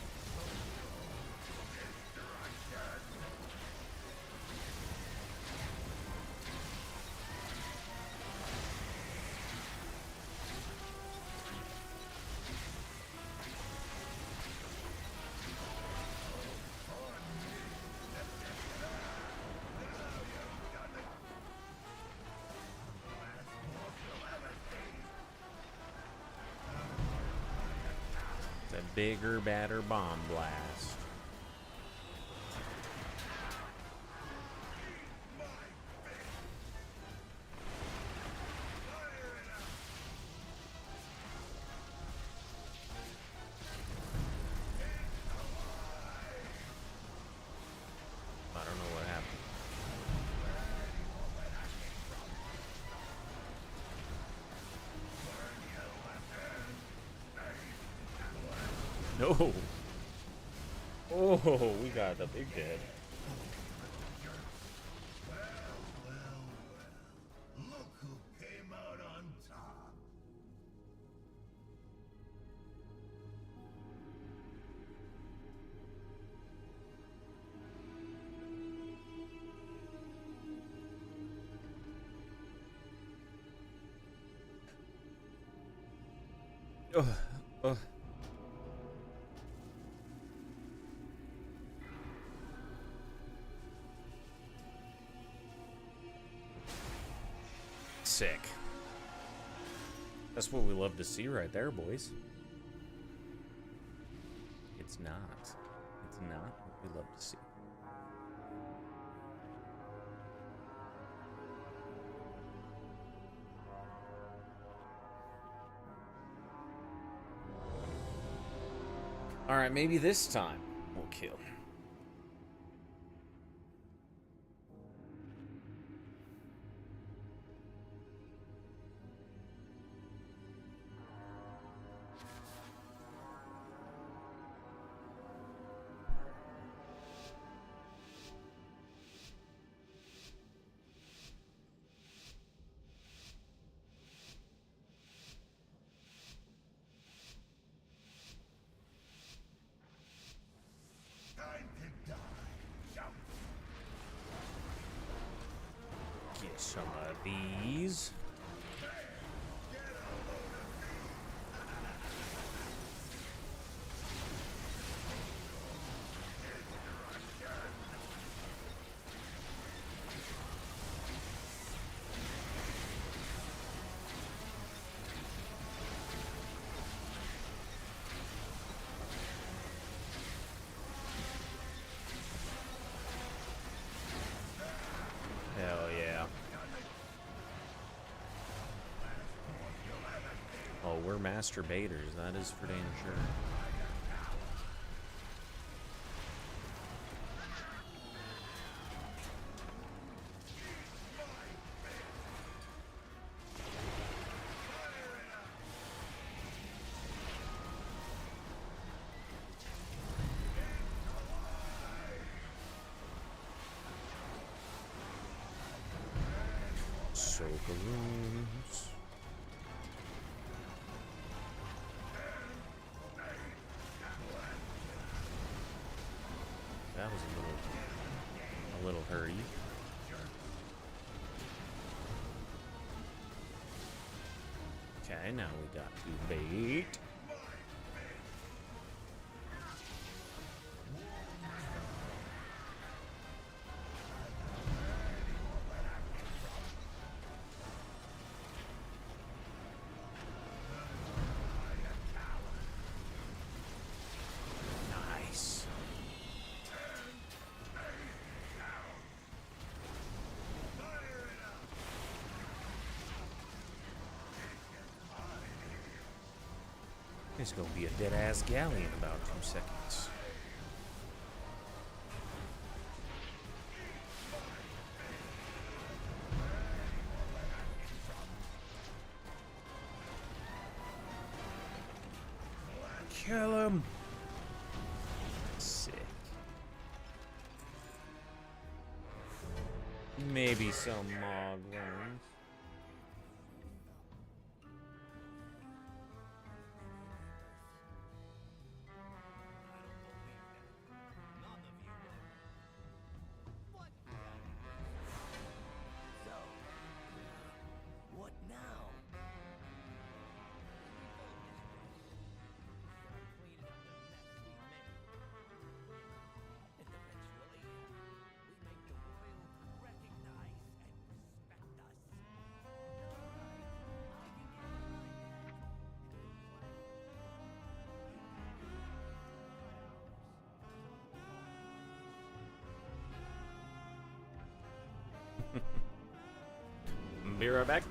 A: It's a bigger, badder bomb blast. I don't know what happened. No. Oh, we got the big dead.
G: Look who came out on top.
A: Ugh. Ugh. Sick. That's what we love to see right there, boys. It's not. It's not what we love to see. Alright, maybe this time we'll kill.
G: Time to die, chumps.
A: Get some of these. Hell yeah. Oh, we're masturbators, that is for damn sure. Soakaroons. That was a little hurry. Okay, now we got to bait. Nice. It's gonna be a dead-ass galley in about 2 seconds. Kill him! Sick. Maybe some moglins.
E: What now?
A: Be right back.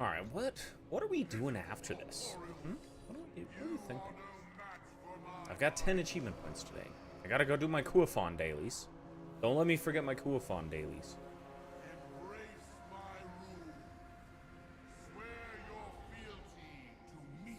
A: All right, what are we doing after this? What are we thinking? I've got 10 achievement points today. I gotta go do my Kuafon dailies. Don't let me forget my Kuafon dailies.
F: Embrace my rule. Swear your fealty to me.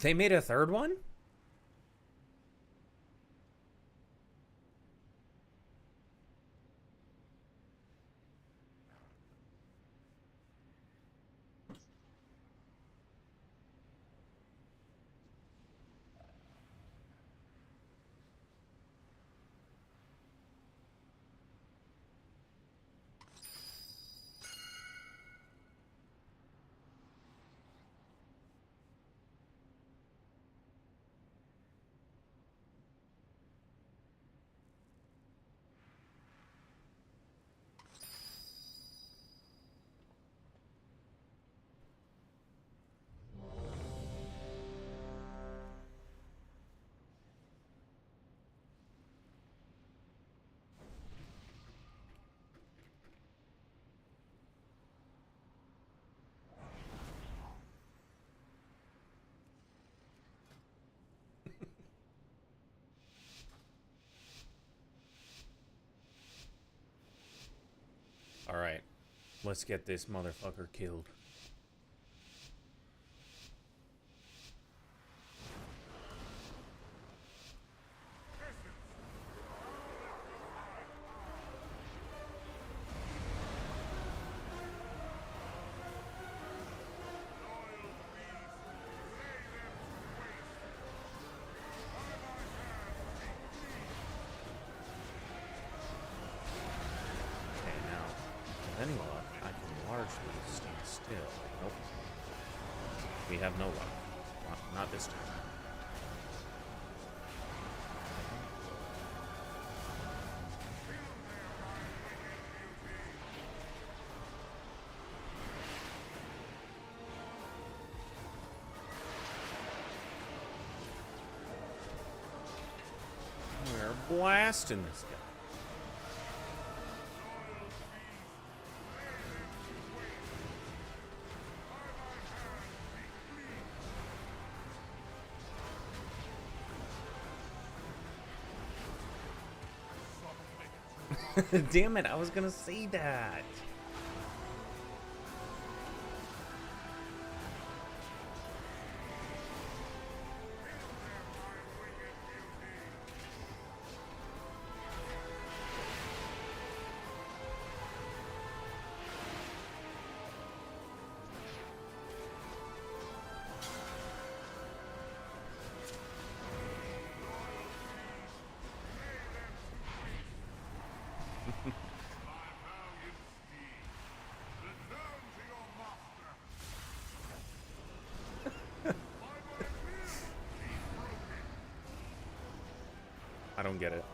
A: They made a third one? Alright, let's get this motherfucker killed. Any luck, I can largely stand still. Nope. We have no luck. Not this time. We're blasting this guy. Damn it, I was gonna say that. don't get it.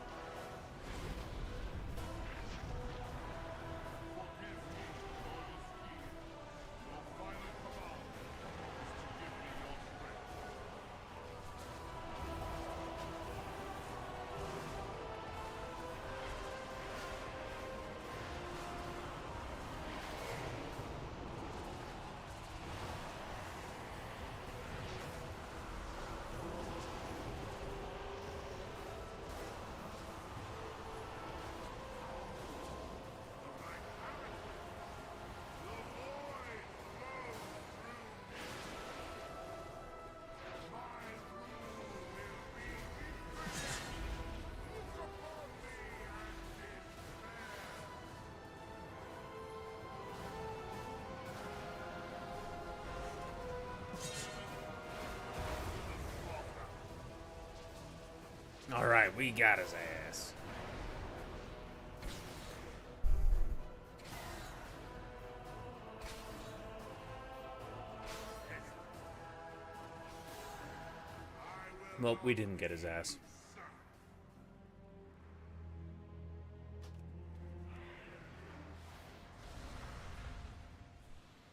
A: All right, we got his ass. Well, we didn't get his ass.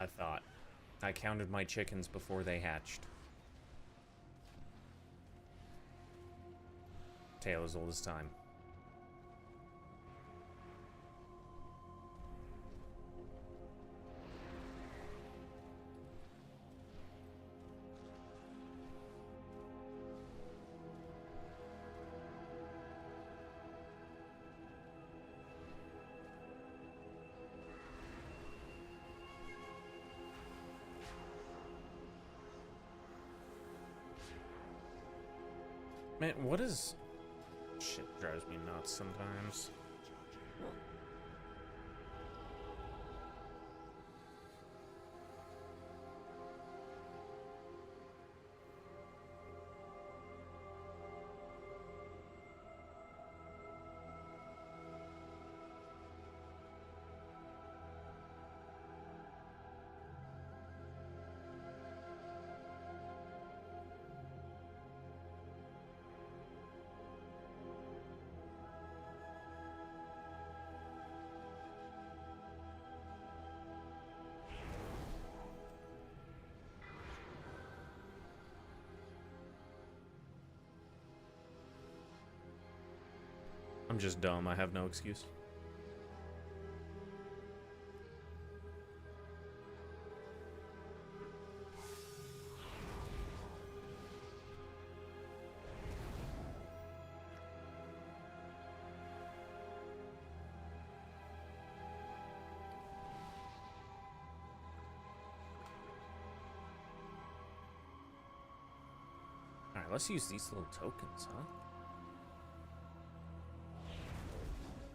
A: I thought. I counted my chickens before they hatched. Tale as old as time. Man, what is... Shit drives me nuts sometimes. I'm just dumb. I have no excuse. Alright, let's use these little tokens, huh?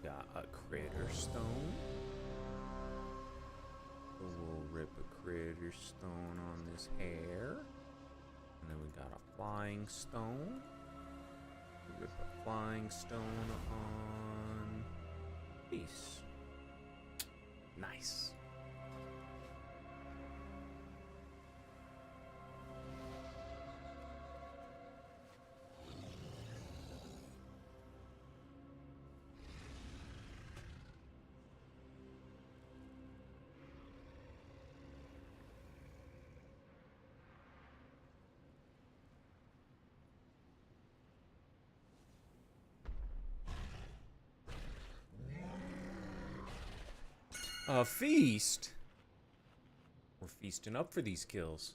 A: Got a critter stone. So we'll rip a critter stone on this hair. And then we got a flying stone. Rip a flying stone on these. Nice. A feast? We're feasting up for these kills.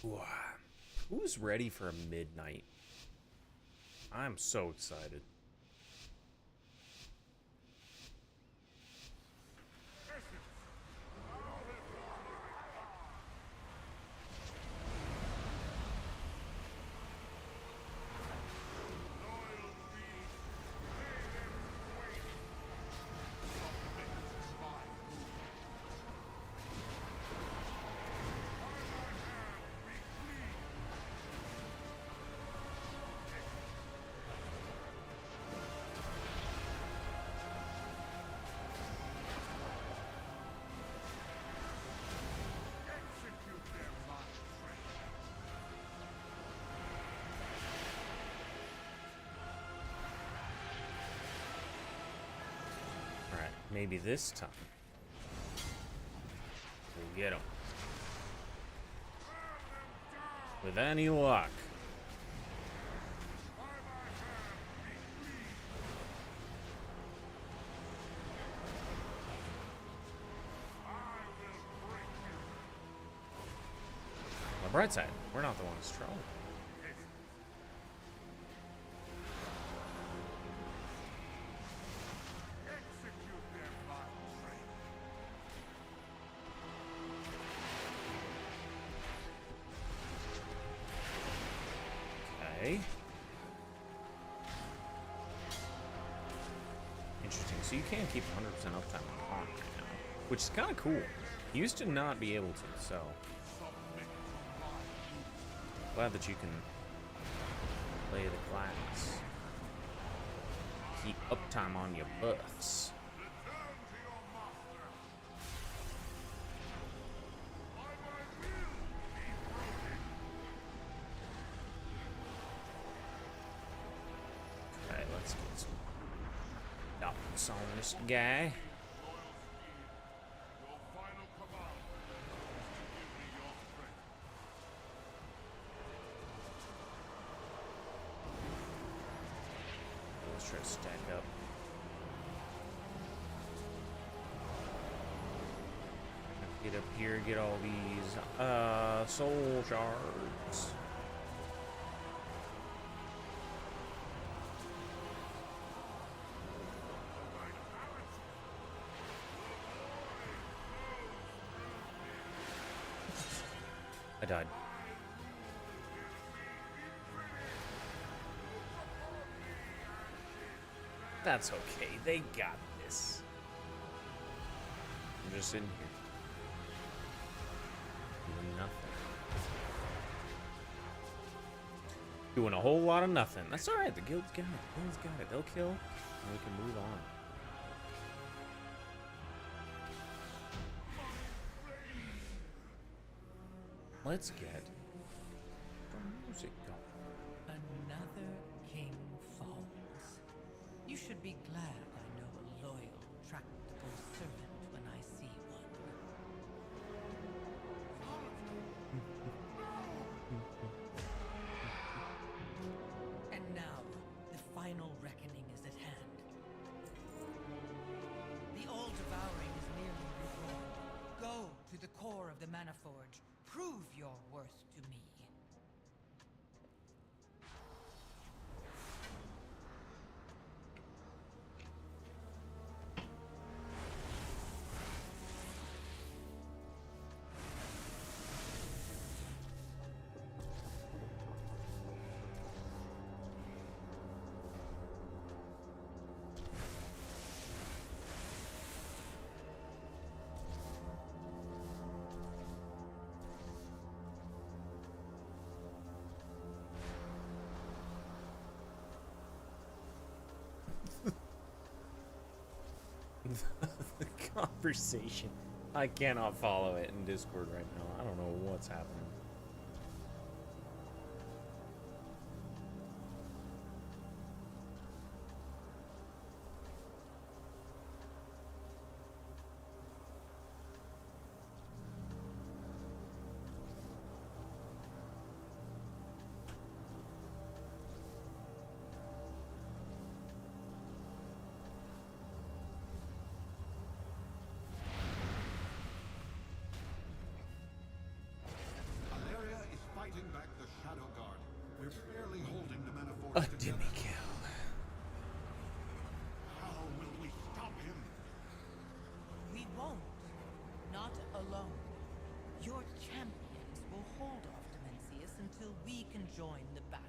A: Wow. Who's ready for a midnight? I'm so excited. Maybe this time we'll get him. With any luck. On the bright side, we're not the ones trolling. Okay. Interesting. So you can keep 100% uptime on the pawn right now, which is kind of cool. You used to not be able to, so glad that you can play the class. Keep uptime on your buffs. Okay, let's get some dots on this guy. Let's try to stack up. Get up here, get all these soul shards. I died. That's okay. They got this. I'm just sitting here. Doing nothing. Doing a whole lot of nothing. That's alright. The guild's got it. The guild's got it. They'll kill, and we can move on. Let's get the music going.
H: Another king falls. You should be glad I know a loyal, tractable servant when I see one. And now, the final reckoning is at hand. The all devouring is nearly reborn. Go to the core of the Mana Forge. Prove your worth to me.
A: The conversation. I cannot follow it in Discord right now. I don't know what's happening. A dimmy kill.
G: How will we stop him?
H: We won't. Not alone. Your champions will hold off Dimensius until we can join the battle.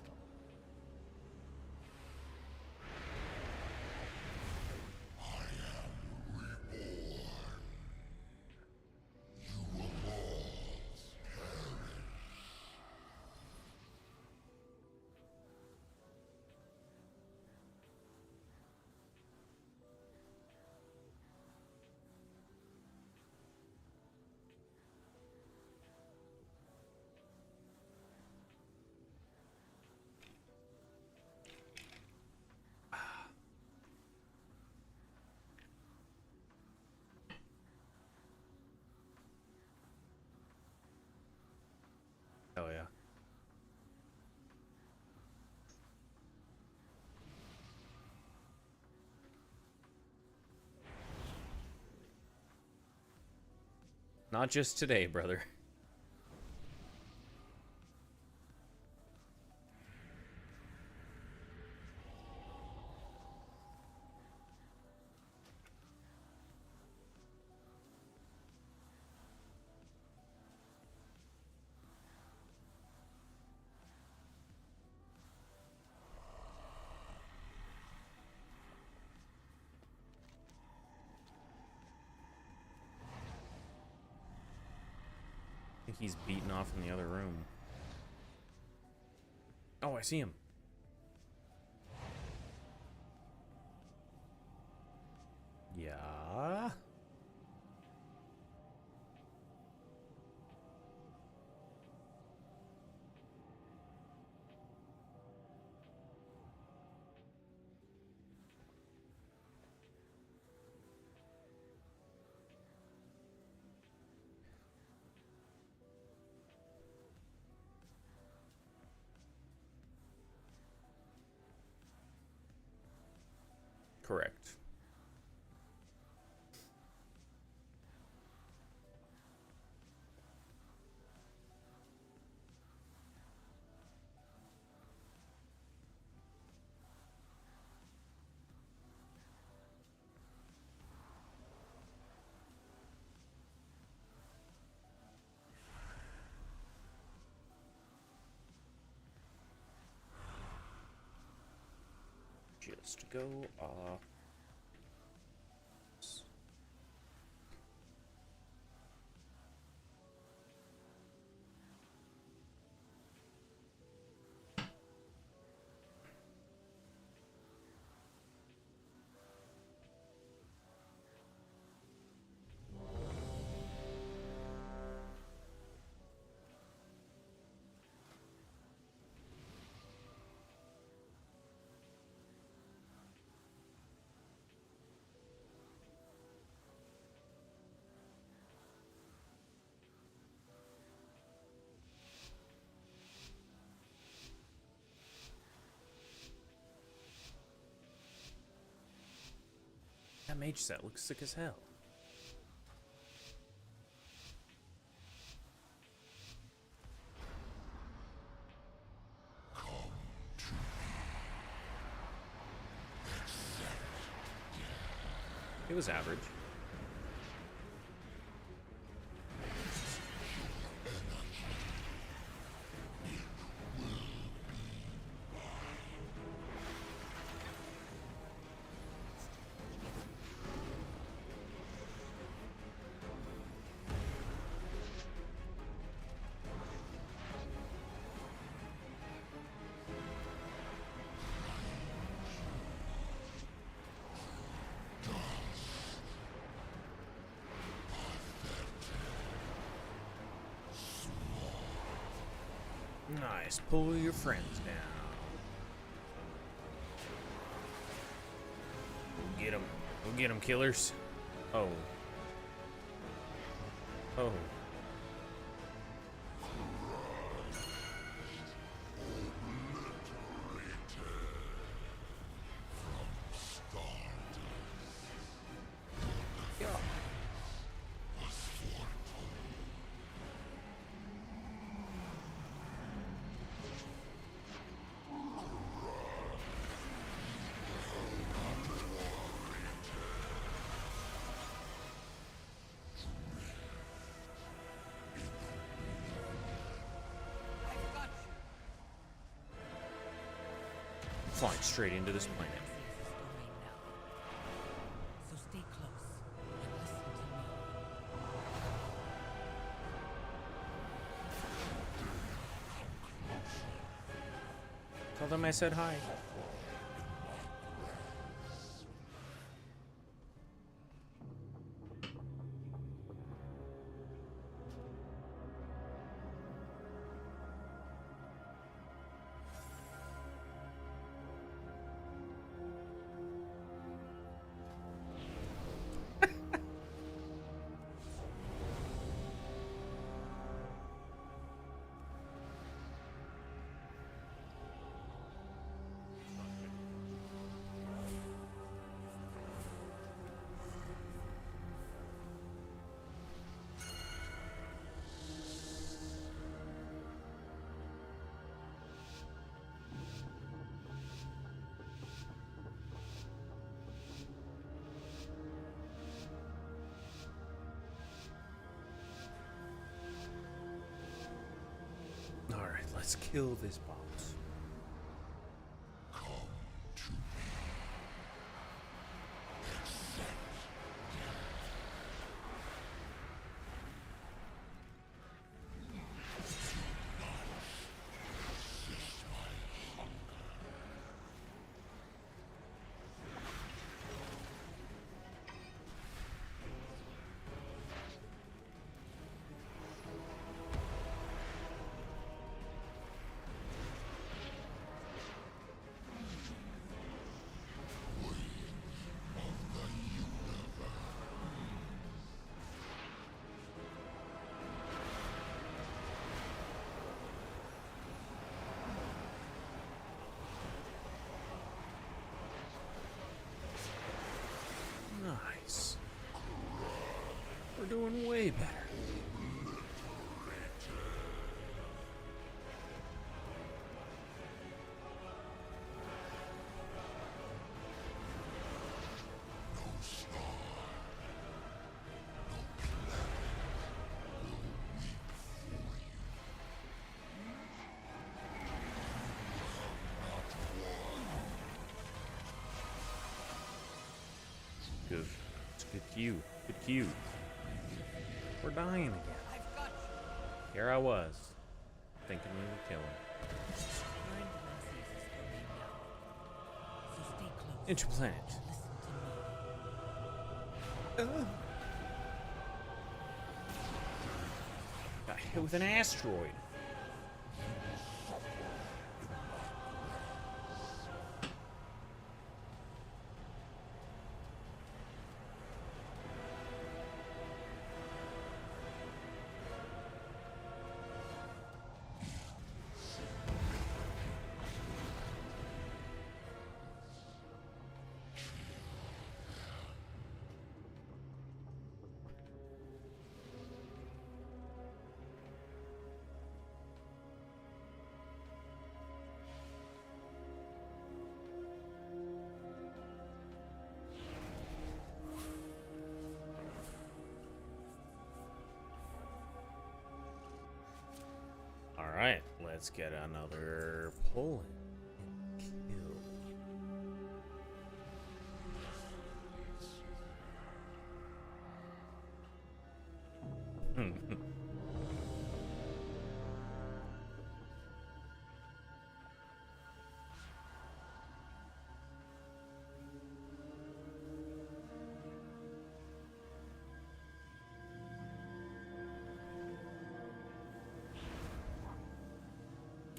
A: Oh yeah. Not just today, brother. I think he's beaten off in the other room. Oh, I see him. Yeah. Correct. Just go off. That mage set looks sick as hell. It was average. Nice. Pull your friends down. Go get them. Go get them, killers. Oh. Oh. Flying straight into this planet.
H: So stay close and listen to me.
A: Tell them I said hi. Let's kill this boss. Nice. We're doing way better. Good. It's good cue. Good cue. We're dying again.
H: I've got you.
A: Here I was, thinking we would kill him.
H: Your intimacy is for me now. So stay close.
A: Interplanet.
H: Listen to me.
A: Got hit with an asteroid. Alright, let's get another pull in and kill.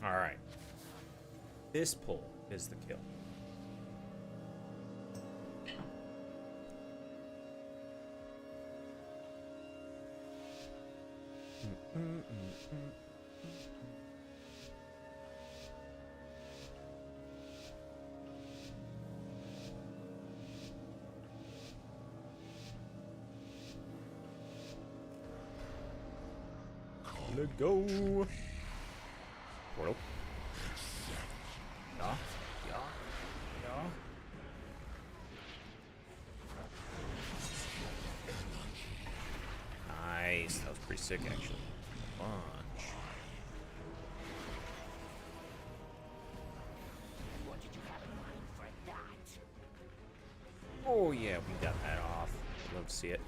A: Alright. This pull is the kill. Let's go. Portal. Yeah. Nice. That was pretty sick, actually. Bunch.
I: What did you have in mind for that?
A: Oh, yeah, we got that off. Love to see it.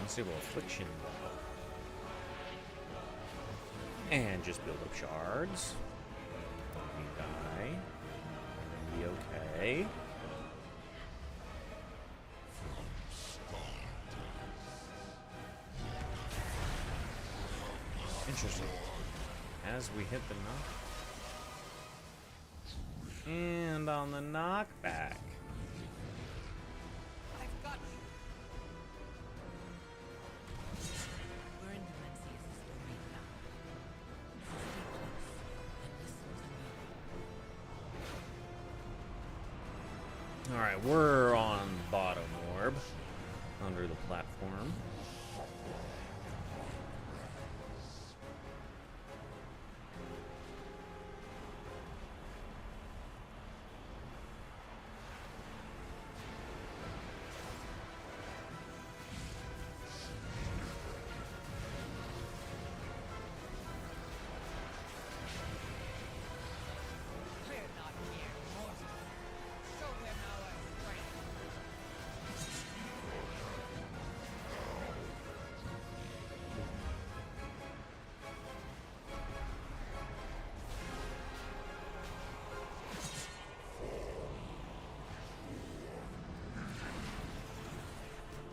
A: Unstable affliction. And just build up shards. We die. Be okay. Interesting. As we hit the knock. And on the knockback.
H: I've got you. We're in Dimensius' domain now. So stay close and listen to me.
A: Alright, we're on boss the platform.
H: We're not mere mortals. Show them our strength.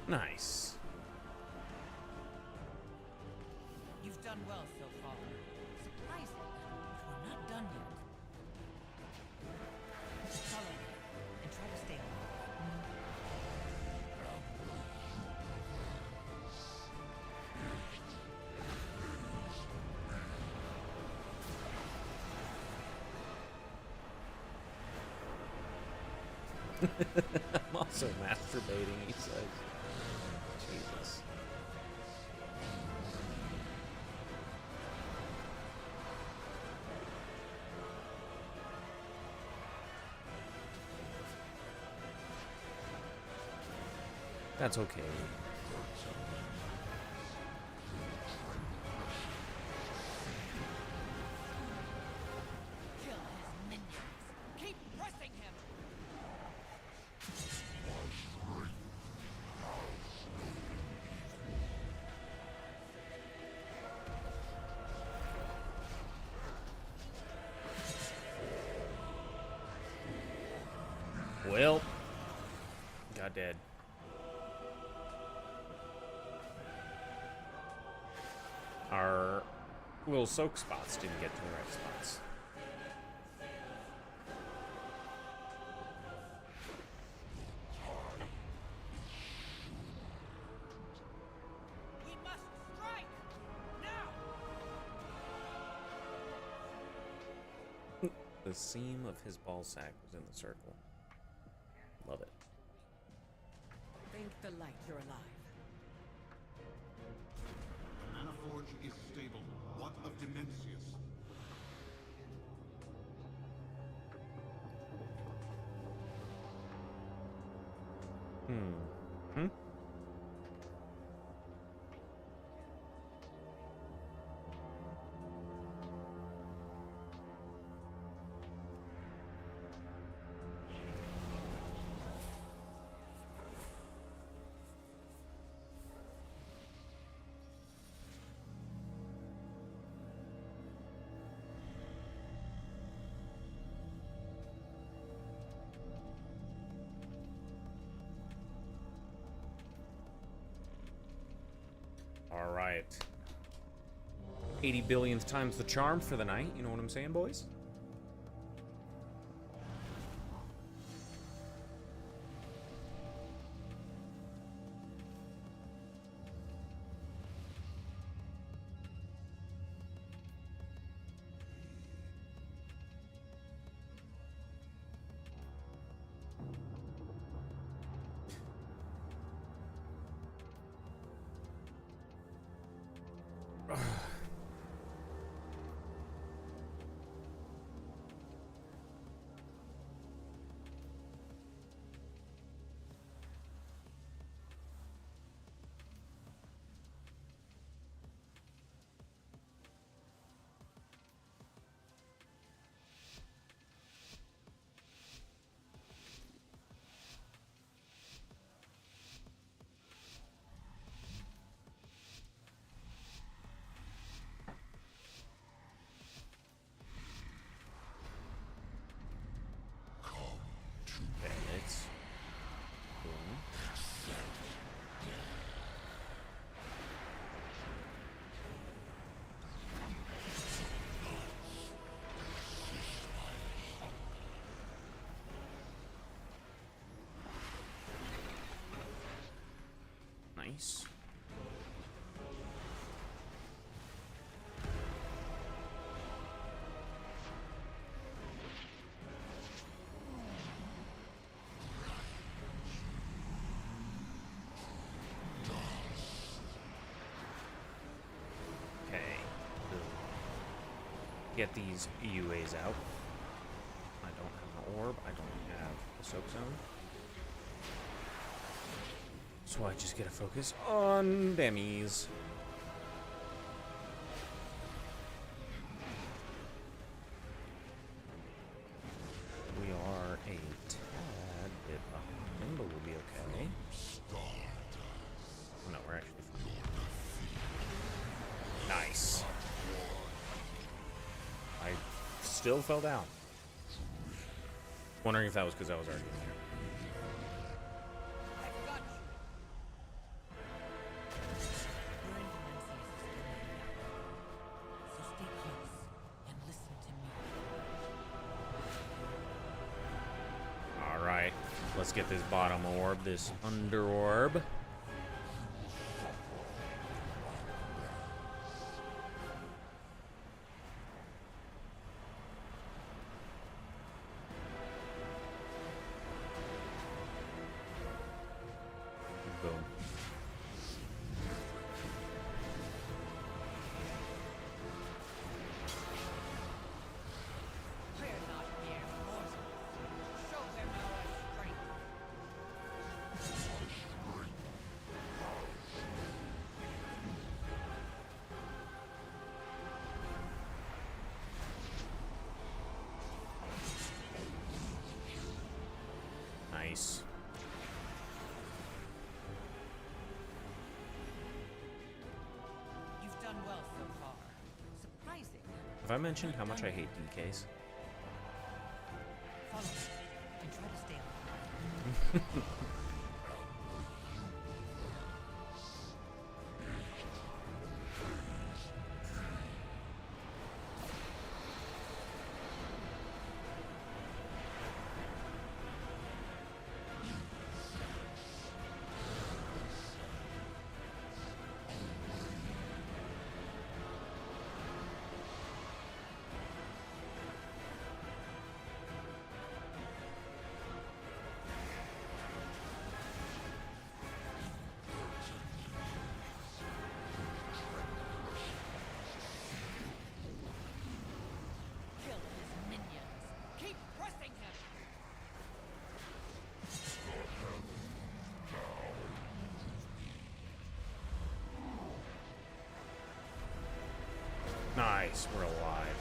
A: Nice.
H: You've done well so far. Surprising, but we're not done yet. Follow me, and try to stay alert.
A: I'm also masturbating, he says. Jesus. That's okay.
H: Kill his minions. Keep pressing him.
A: Well, got dead. Our little soak spots didn't get to the right spots.
H: We must strike! Now!
A: The seam of his ball sack was in the circle. Love it.
H: Thank the light you're alive.
G: The Mana Forge is stable. What of Dimensius?
A: Hmm. All right. 80 billionth times the charm for the night. You know what I'm saying, boys? Nice. get these UAs out. I don't have an orb. I don't have a soak zone. So I just gotta focus on Demis. We are a tad bit behind, but we'll be okay. Oh, no, we're actually fine. Nice. I still fell down. Wondering if that was because I was already in there.
H: I've got you. We're in Valencia's domain now. So stay close and listen to me.
A: Alright, let's get this bottom orb, this under orb. Boom.
H: We're not mere mortals. Show them our strength.
A: Nice.
H: You've done well so far. Surprising.
A: Have I mentioned how much I hate DKs?
H: Follow me and try to stay alive. Kill his minions. Keep pressing him.
A: Nice, we're alive.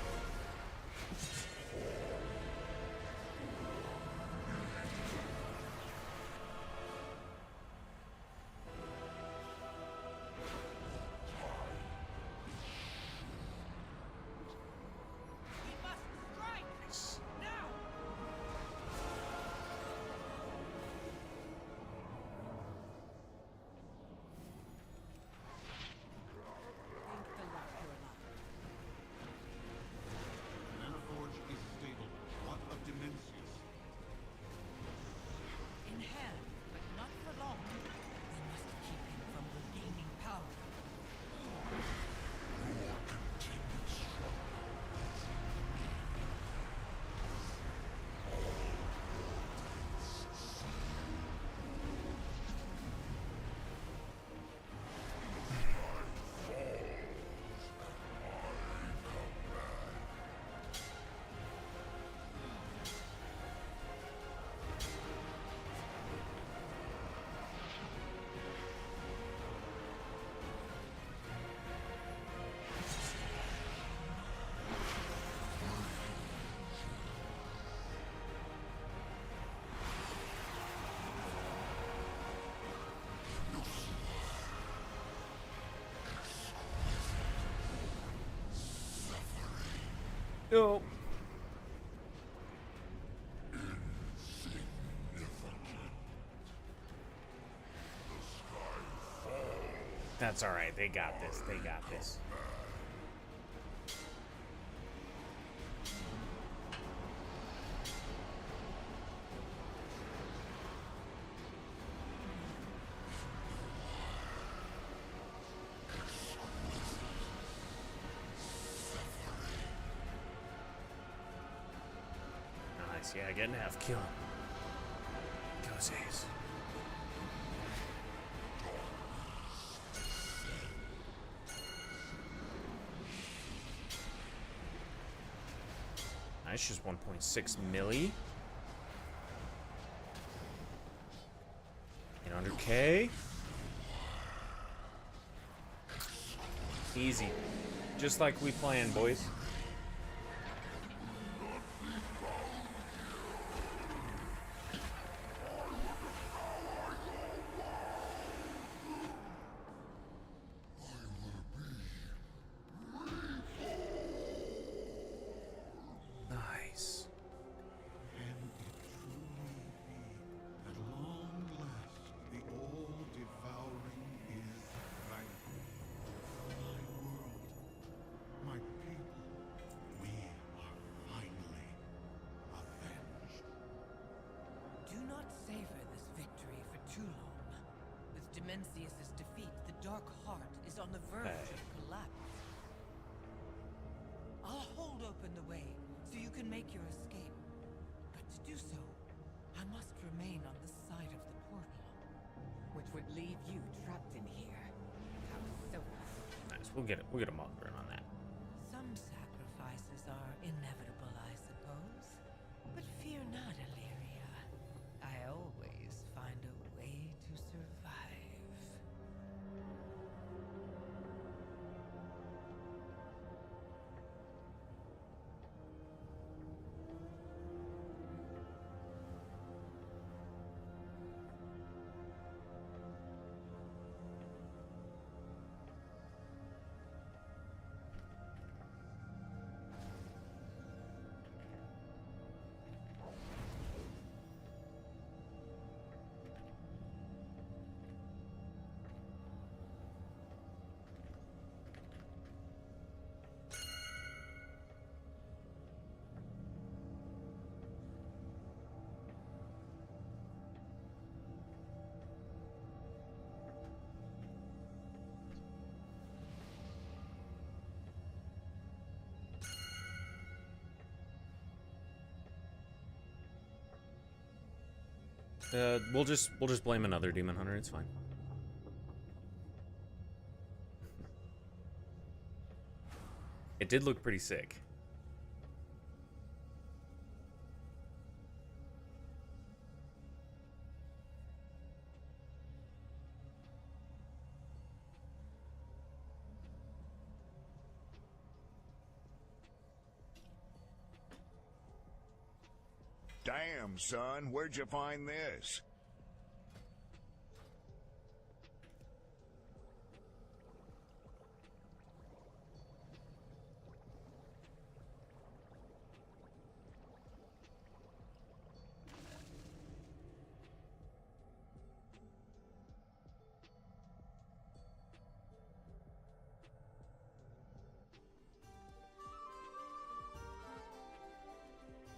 H: We must strike now. Thank the luck you're alive.
G: Nanoforge is stable. What of Dimensius?
H: In hand, but not for long. We must keep him from regaining power.
A: Yo. That's alright, they got this, they got this. Nice, yeah, getting a half kill. Goes ace. it's just 1.6 milli. 800K. Easy. Just like we planned, boys. Nice.
G: Can it truly be at long last the all-devouring is vanquished? My world, my people, we are finally avenged.
H: Do not savor this victory for too long. With Demencius' defeat, the Dark Heart is on the verge of collapse. I'll hold open the way so you can make your escape. But to do so, I must remain on the side of the portal.
I: Which would leave you trapped in here. How so?
A: Nice. We'll get a mock run on that.
H: Some sacrifices are inevitable, I suppose. But fear not, Illyria. I always find a way to survive.
A: We'll just blame another demon hunter. It's fine. It did look pretty sick.
J: Damn, son, where'd you find this?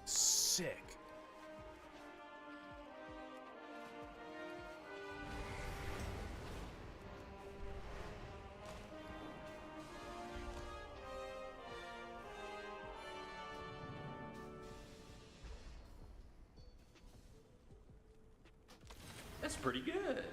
A: Sick.
K: That's pretty good.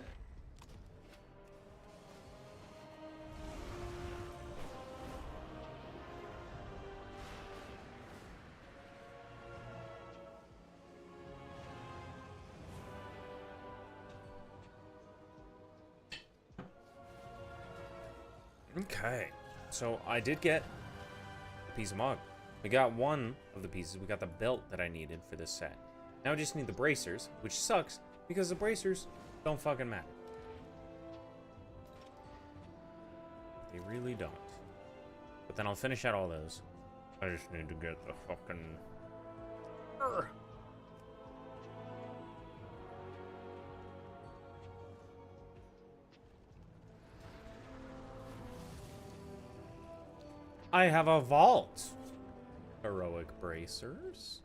A: Okay, so I did get a piece of Mog. We got one of the pieces. We got the belt that I needed for this set. Now I just need the bracers, which sucks because the bracers don't fucking matter. They really don't. But then I'll finish out all those. I just need to get the fucking... Urgh. I have a vault. Heroic bracers.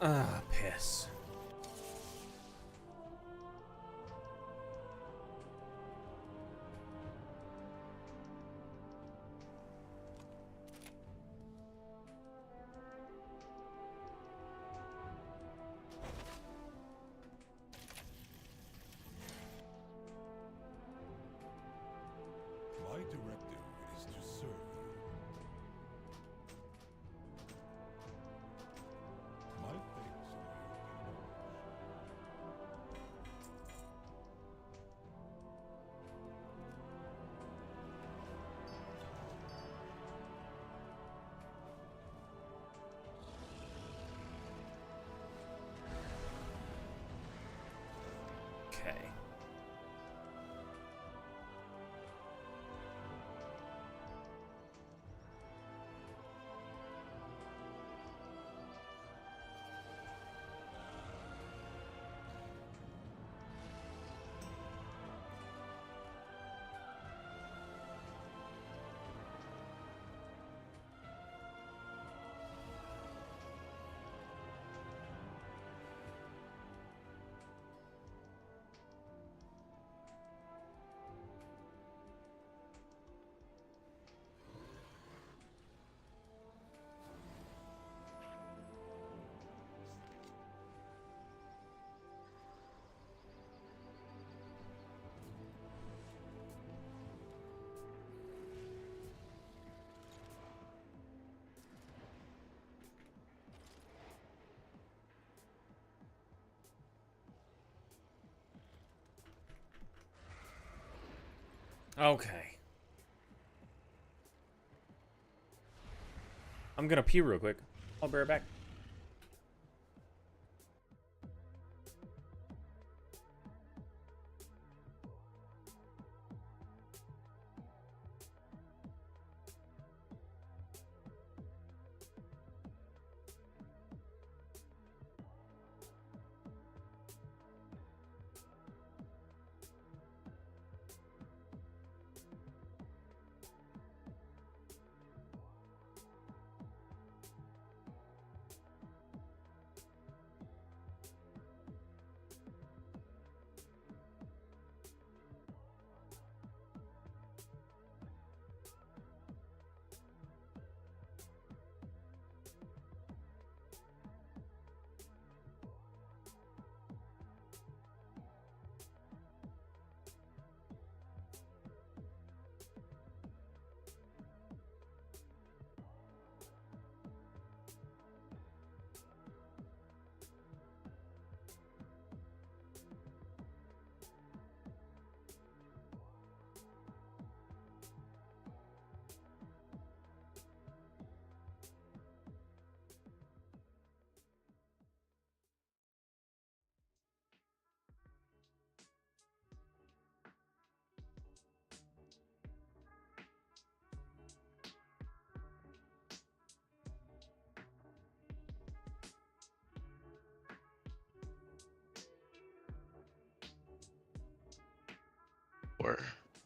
A: Ah, piss. Okay. I'm gonna pee real quick. I'll be right back.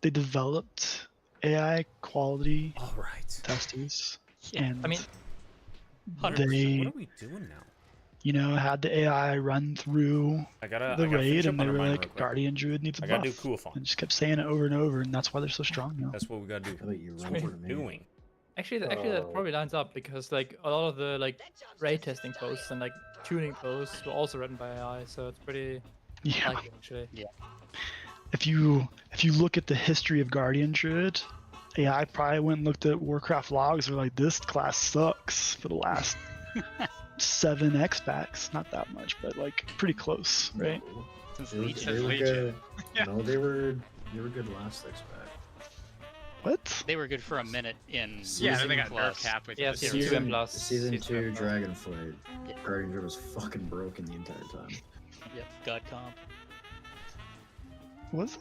K: They developed AI quality
A: All right.
K: testers,
L: Yeah,
K: and
L: I mean,
A: What
K: they,
A: are we doing now?
K: you know, had the AI run through
A: I gotta
K: the
A: finish
K: raid,
A: up
K: and they
A: on
K: were
A: mine real
K: like,
A: quick.
K: Guardian Druid needs a
A: I
K: buff.
A: gotta do cool font.
K: And just kept saying it over and over, and that's why they're so strong now.
A: That's what we gotta do.
M: You
A: That's what we're doing.
L: actually, that probably lines up because like a lot of the like ray testing posts and like tuning posts were also written by AI, so it's pretty
K: Yeah.
L: likely actually.
I: Yeah.
K: If you look at the history of Guardian Druid, AI probably went and looked at Warcraft logs. They're like, this class sucks for the last 7 X packs. Not that much, but like pretty close, right?
I: Since
M: They were
I: Legion.
M: good. No, they were good last X pack.
K: What?
I: They were good for a minute in
N: Yeah,
I: Season
N: then they got nerf
I: Plus.
N: cap with
L: Yeah,
N: it.
L: Season 2 and Plus.
M: Season 2
L: Season 2 and
M: Dragonflight. Guardian Druid was fucking broken the entire time.
I: Yep, God comp.
K: Was it?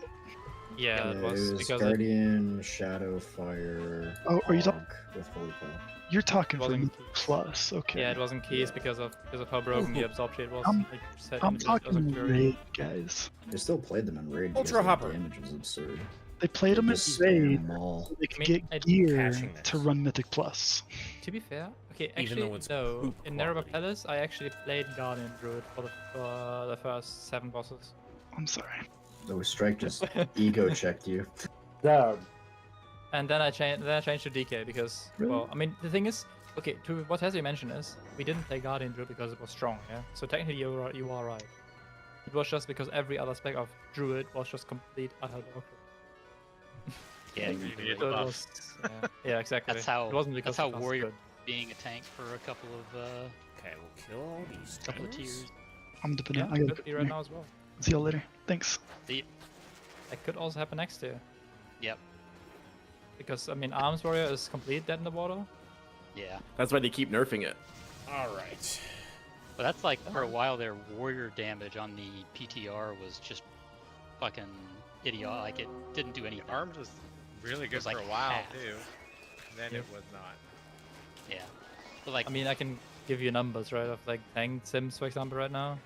L: Yeah, it was because
M: Guardian, Shadow, Fire.
K: Oh, are you talking?
M: Hawk with Holy Pal.
K: You're talking
L: It
K: for
L: wasn't-
K: Plus, okay.
L: yeah, it wasn't keys because of how broken the absorb shade was.
K: I'm-
L: like, set
K: I'm
L: images, it
K: talking
L: wasn't very-
K: raid, guys.
M: They still played them in raid.
A: Ultra
M: because
A: Hopper.
M: The damage was absurd.
K: They played them
M: They
K: in
M: just
K: raid
M: spammed them all.
K: so they could
L: I mean,
K: get
L: I-
K: gear
A: Caching this.
K: to run Mythic Plus.
L: To be fair, okay,
A: Even
L: actually,
A: though it's
L: no.
A: poop
L: In Nerva
A: quality.
L: Palace, I actually played Guardian Druid for the first 7 bosses.
K: I'm sorry.
M: Oh, Strike just ego checked you.
L: And then I changed to DK because,
K: Really?
L: well, I mean, the thing is, okay, to what Hezzy mentioned is, we didn't play Guardian Druid because it was strong, yeah? So technically you are right. It was just because every other spec of Druid was just complete utter bullshit.
I: Yeah,
N: You needed
L: So
N: the
L: it
N: buff.
L: was, yeah, exactly.
I: That's how.
L: It wasn't because
I: That's how
L: it was
I: Warrior
L: good.
I: being a tank for a couple of
A: Okay, we'll kill all these
I: couple of
A: things.
I: tiers.
K: I'm dipping
L: Yeah,
K: out. I gotta
L: could be right now as well.
K: See you later. Thanks.
L: It could also happen next year.
I: Yep.
L: Because, I mean, Arms Warrior is complete dead in the water.
I: Yeah.
N: That's why they keep nerfing it.
A: All right.
I: But that's like for a while there, warrior damage on the PTR was just fucking idiotic. Like it didn't do anything.
N: Arms was really
I: It
N: good
I: was
N: for
I: like
N: a while
I: half.
N: too. Then
L: Yep.
N: it was not.
I: Yeah. But like,
L: I mean, I can give you numbers, right, of like tank sims, for example, right now.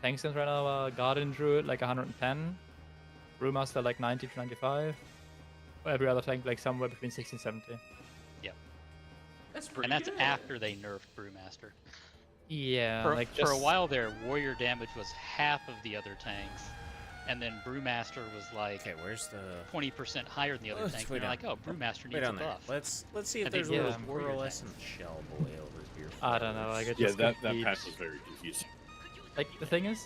L: Tank sims right now are Guardian Druid like 110, Brewmaster like 90 to 95, every other tank like somewhere between 60 and 70.
N: That's pretty
I: and that's
N: good.
I: after they nerfed Brewmaster.
L: Yeah,
I: For,
L: like
I: for a
L: just-
I: while there, warrior damage was half of the other tanks, and then Brewmaster was like
A: Okay, where's the
I: 20% higher than the other
A: Let's
I: tanks.
A: way
I: And they're
A: down.
I: like, oh, Brewmaster
A: way
I: needs a
A: down there?
I: buff.
A: Let's see if
I: And they
A: there's a
I: did
A: little
I: warrior
A: pearlescent shell boy over here.
L: I don't know, like it
N: Yeah,
L: just
N: that
L: complete-
N: patch was very confusing.
L: Like the thing is,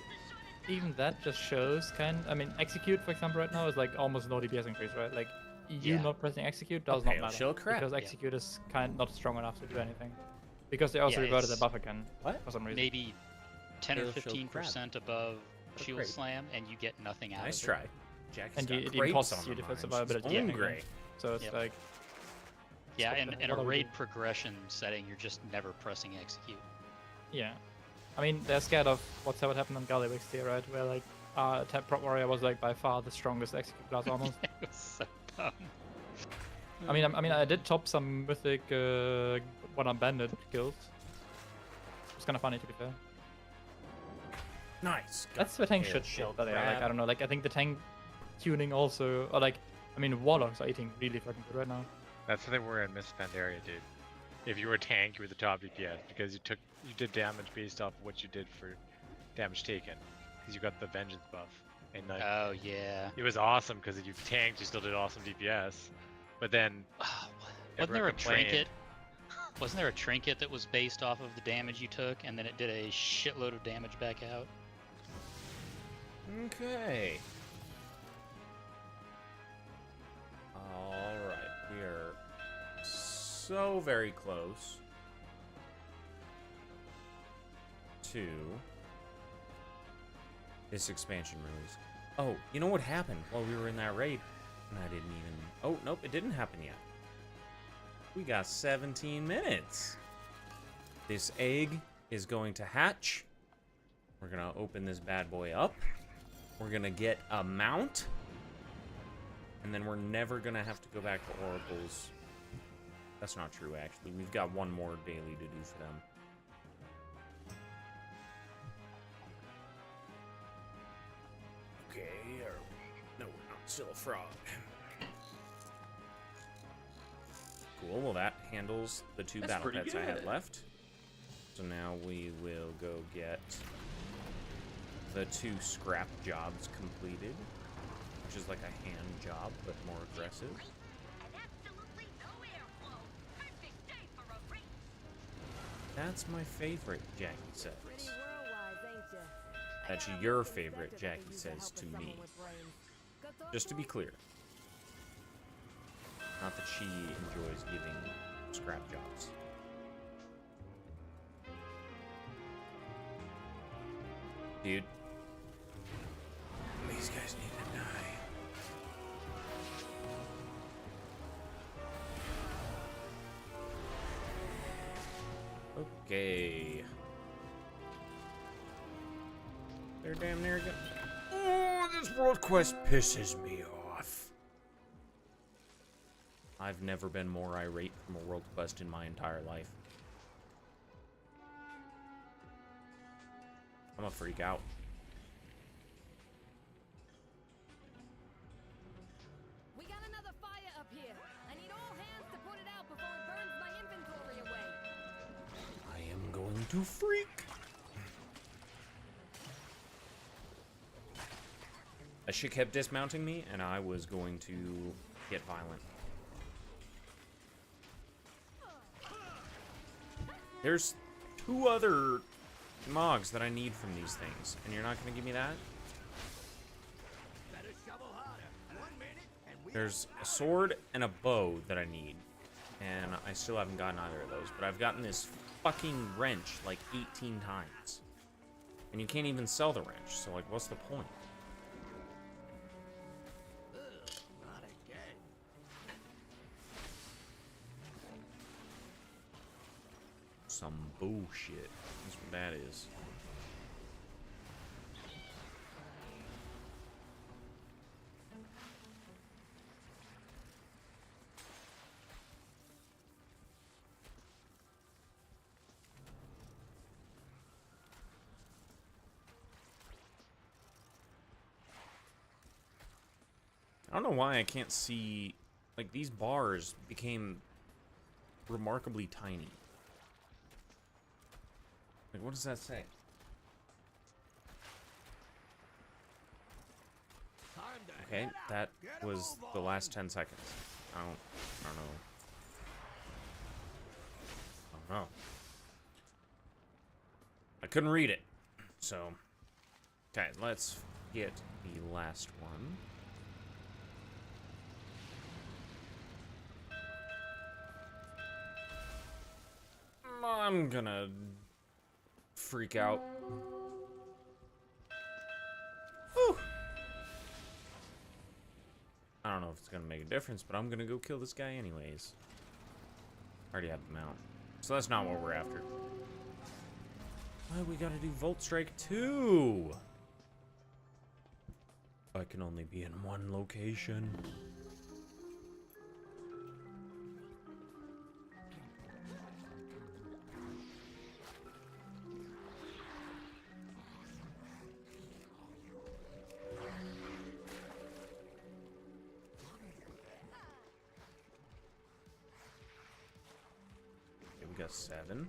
L: even that just shows I mean, execute for example right now is like almost no DPS increase, right? Like you
I: Yeah.
L: not pressing execute does
A: Okay,
L: not matter
A: shell crap.
L: because
A: Yeah.
L: execute is not strong enough to do anything. Because they also
I: Yeah,
L: reverted the
I: it's-
L: buff again.
A: What?
L: For some reason.
I: Maybe 10 or
A: Hail shield
I: 15% above
A: That's
I: shield
A: great.
I: slam, and you get nothing out
A: Nice
I: of it.
A: try. Jackie's
L: And
A: got
L: it even
A: grapes
L: costs
A: on
L: you
A: her
L: defensive
A: mind. She's
L: viability.
A: hungry.
L: So it's
I: Yep.
L: like,
I: Yeah,
L: What
I: in a
L: are we
I: raid
L: doing?
I: progression setting, you're just never pressing execute.
L: yeah. I mean, they're scared of what happened on Gallywix here, right? Where like, Tap Prop Warrior was like by far the strongest execute class almost.
I: It was so dumb.
L: I mean, I did top some mythic one-up bandit kills. It's kind of funny to be fair.
A: Nice.
L: That's the tank
A: Hail
L: should
A: shell
L: build, but yeah, like
A: crab.
L: I don't know, like I think the tank tuning also, or like, I mean, Warlocks are eating really fucking good right now.
N: That's what they were in Miss Pandaria, dude. If you were a tank, you were the top DPS because you did damage based off of what you did for damage taken, because you got the vengeance buff. And like,
I: Oh yeah.
N: it was awesome because if you tanked, you still did awesome DPS. But then
I: Wasn't there a
N: everyone complained-
I: trinket? Wasn't there a trinket that was based off of the damage you took, and then it did a shitload of damage back out?
A: Okay. Alright, we are so very close to this expansion release. Oh, you know what happened while we were in that raid? And I didn't even... Oh, nope, it didn't happen yet. We got 17 minutes. This egg is going to hatch. We're gonna open this bad boy up. We're gonna get a mount. And then we're never gonna have to go back to Oracles. That's not true, actually. We've got one more daily to do for them. Okay, no, we're not. Still a frog. Cool, well that handles the two
N: That's
A: battle
N: pretty
A: pets I had
N: good.
A: left. So now we will go get the 2 scrap jobs completed, which is like a hand job, but more aggressive. That's my favorite, Jackie says. That's your favorite, Jackie says to me. Just to be clear. Not that she enjoys giving scrap jobs. Dude. These guys need to die. Okay. They're damn near good. Oh, this world quest pisses me off. I've never been more irate from a world quest in my entire life. I'm gonna freak out.
D: We got another fire up here. I need all hands to put it out before it burns my inventory away.
A: I am going to freak. She kept dismounting me, and I was going to get violent. There's 2 other mogs that I need from these things, and you're not going to give me that? There's a sword and a bow that I need, and I still haven't gotten either of those, but I've gotten this fucking wrench like 18 times. And you can't even sell the wrench, so like, what's the point?
E: Not again.
A: Some bullshit. That's what that is. I don't know why I can't see, like, these bars became remarkably tiny. Like, what does that say? Okay, that was the last 10 seconds. I don't know. I don't know. I couldn't read it. So, okay, let's get the last one. I'm gonna freak out. Whew. know if it's gonna make a difference, but I'm gonna go kill this guy anyways. Already have the mount. So that's not what we're after. Why we gotta do Volt Strike 2? I can only be in one location. Okay, we got 7.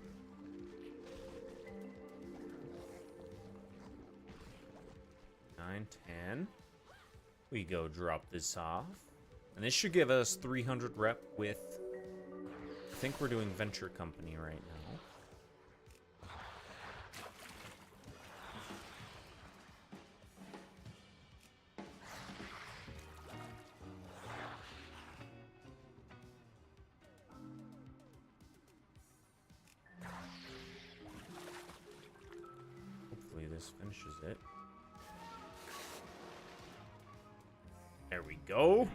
A: 9, 10. We go drop this off. And this should give us 300 rep with... I think we're doing Venture Company right now. Hopefully this finishes it. There we go.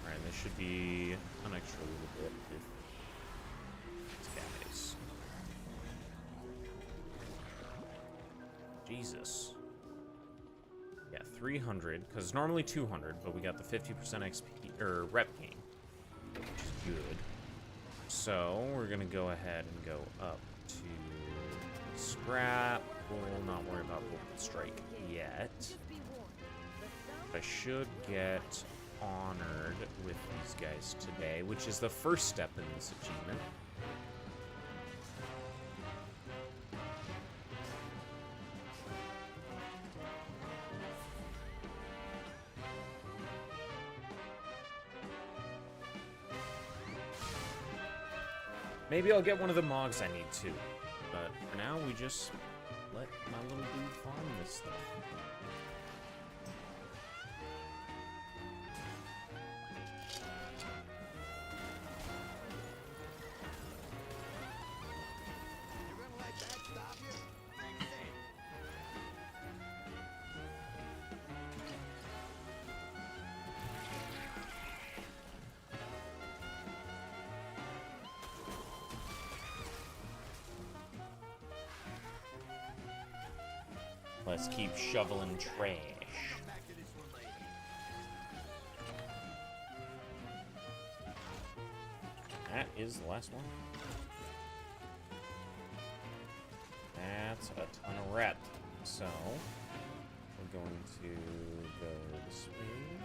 A: Alright, this should be an extra little bit with these guys. Jesus. Yeah, 300, because it's normally 200, but we got the 50% XP, or rep gain, which is good. So, we're gonna go ahead and go up to Scrap. We'll not worry about Volt Strike yet. I should get honored with these guys today, which is the first step in this achievement. Maybe I'll get one of the Mogs I need to, but for now we just let my little dude farm this stuff. Let's keep shoveling trash. That is the last one. That's a ton of rep. So, we're going to go this way.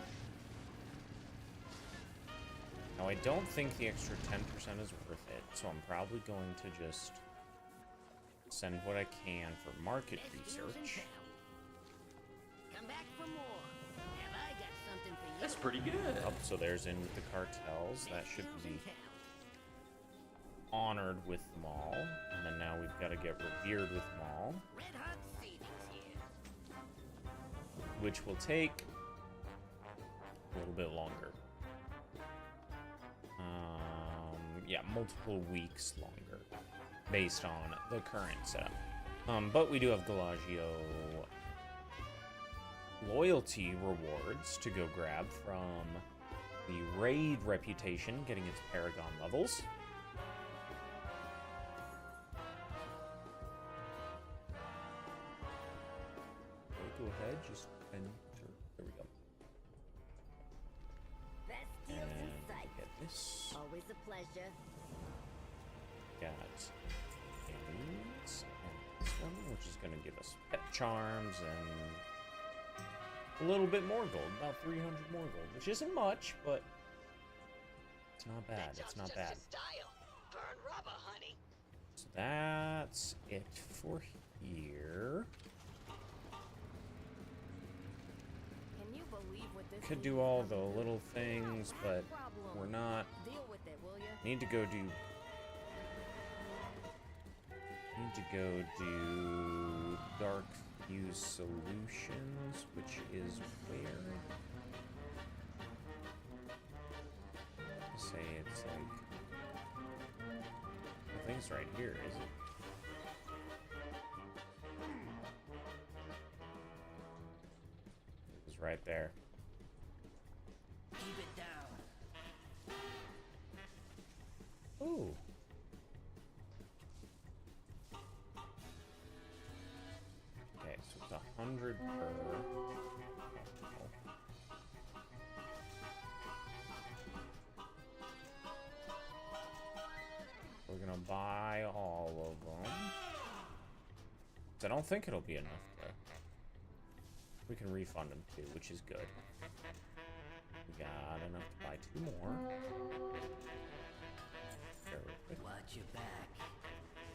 A: Now, I don't think the extra 10% is worth it, so I'm probably going to just send what I can for market research.
D: Come back for more. Have I got something for you?
A: That's pretty good. Oh, so there's in with the cartels. That should be honored with them all. And then now we've got to get revered with them all.
D: Red hot savings here.
A: Which will take a little bit longer. Yeah, multiple weeks longer, based on the current setup. But we do have Galagio loyalty rewards to go grab from the raid reputation, getting its Paragon levels. Go ahead, just enter. There we go. And get this.
D: Always a pleasure.
A: Got these and this one, which is going to give us pet charms and a little bit more gold, about 300 more gold, which isn't much, but it's not bad. It's not bad.
C: Burn rubber, honey.
A: So that's it for here.
D: Can you believe what this
A: Could do all the little things, but we're not.
D: Deal with it, will ya?
A: Need to go do. Need to go do Dark Fuse Solutions, which is where. Say it's like. I think it's right here, is it? right there.
H: Keep it down.
A: Ooh. Okay, so it's 100 per. We're gonna buy all of them. I don't think it'll be enough though. We can refund them too, which is good. We got enough to buy 2 more. Perfect.
H: Watch your back.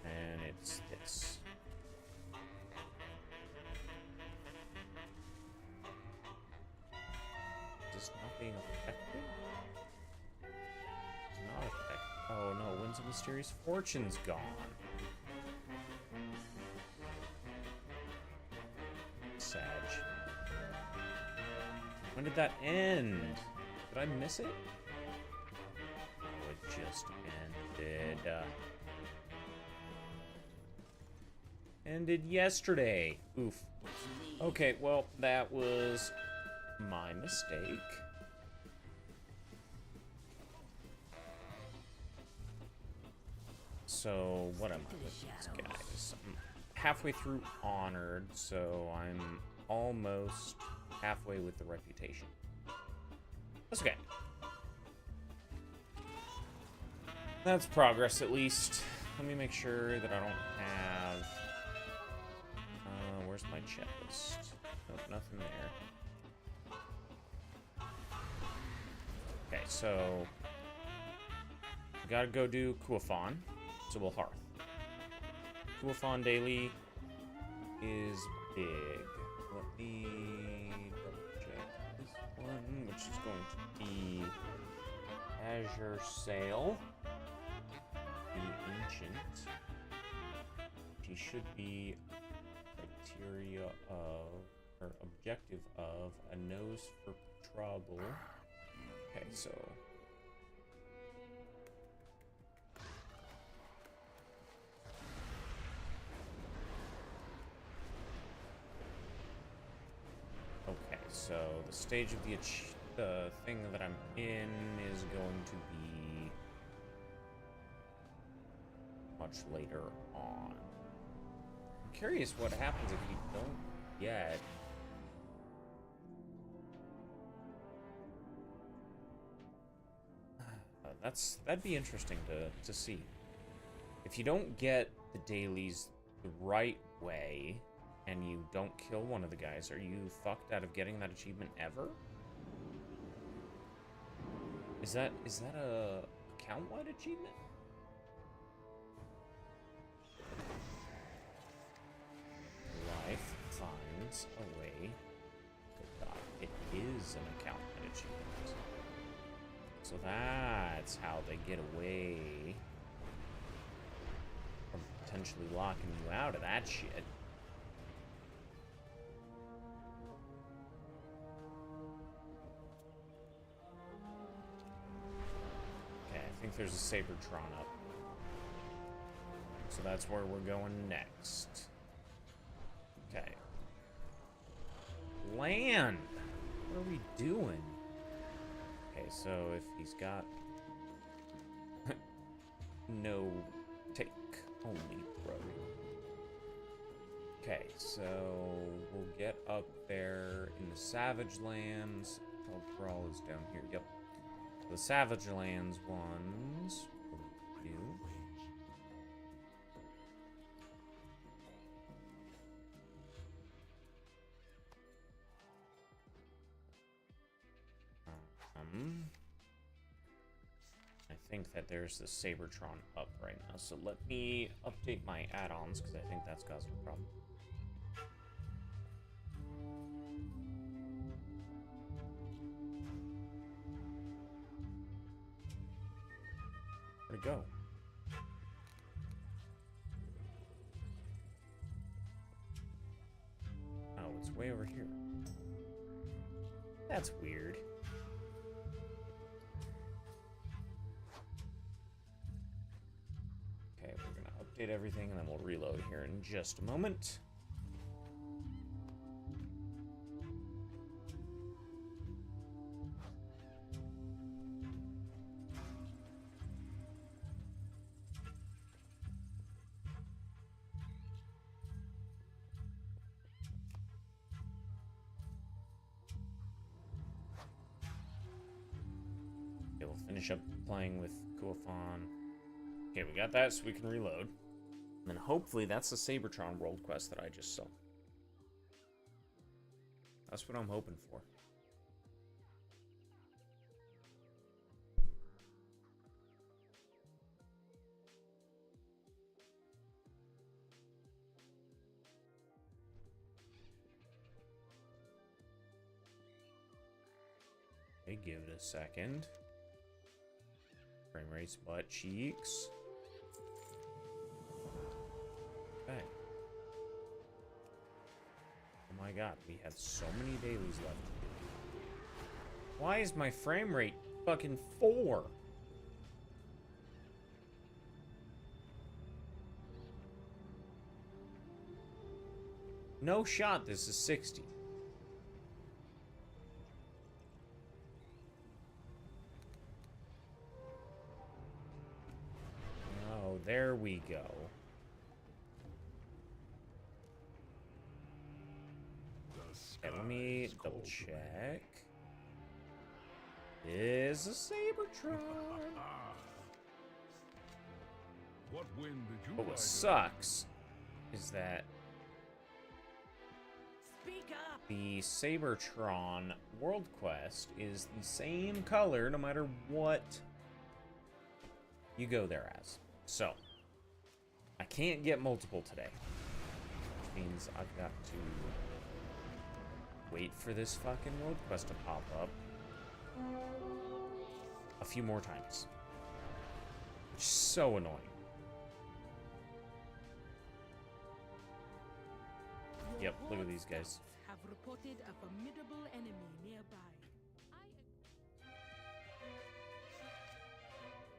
A: And it's this. Is this not being affected? It's not affected. Oh no, Winds of Mysterious Fortune's gone. Sag. When did that end? Did I miss it? Oh, it just ended. Ended yesterday. Oof. Okay, well, that was my mistake. So, what am I with these guys? I'm halfway through Honored, so I'm almost halfway with the Reputation. That's okay. That's progress, at least. Let me make sure that I don't have... where's my checklist? Nope, nothing there. Okay, so... we gotta go do Kuafan. Sybil Hearth. Kuafan Daily is big. Let me double check this one, which is going to be Azure Sail. The Ancient. She should be criteria of, or objective of, a nose for trouble. Okay, so... okay, so the stage of the thing that I'm in is going to be much later on. I'm curious what happens if you don't get... that'd be interesting to see. If you don't get the dailies the right way, and you don't kill one of the guys, are you fucked out of getting that achievement ever? Is that a account-wide achievement? Life finds a way. Good God, it is an account-wide achievement. So that's how they get away from potentially locking you out of that shit. Okay, I think there's a Sabertron up. So that's where we're going next. Okay. Land! What are we doing? Okay, so if he's got no take, only throw. Okay, so we'll get up there in the Savage Lands. Oh, Brawl is down here. Yep. The Savage Lands ones. What do we do? I think that there's the Sabertron up right now, so let me update my add-ons, because I think that's causing a problem. Where'd it go? Oh, it's way over here. That's weird. Okay, we're gonna update everything and then we'll reload here in just a moment. finish up playing with Kuofan. Okay, we got that, so we can reload. And then hopefully that's the Sabertron world quest that I just saw. That's what I'm hoping for. Okay, give it a second. Frame rate's butt cheeks. Okay. Oh my god, we have so many dailies left to do. Why is my frame rate fucking 4? No shot, this is 60. Oh, there we go. Okay, let me double check. Is a Sabertron.
F: What wind did you
A: But
F: ride?
A: what sucks is that
D: Speak up.
A: the Sabertron world quest is the same color no matter what you go there as. So, I can't get multiple today. Which means I've got to wait for this fucking world quest to pop up a few more times. Which is so annoying. Yep, look at these guys.
B: Have reported a formidable enemy nearby.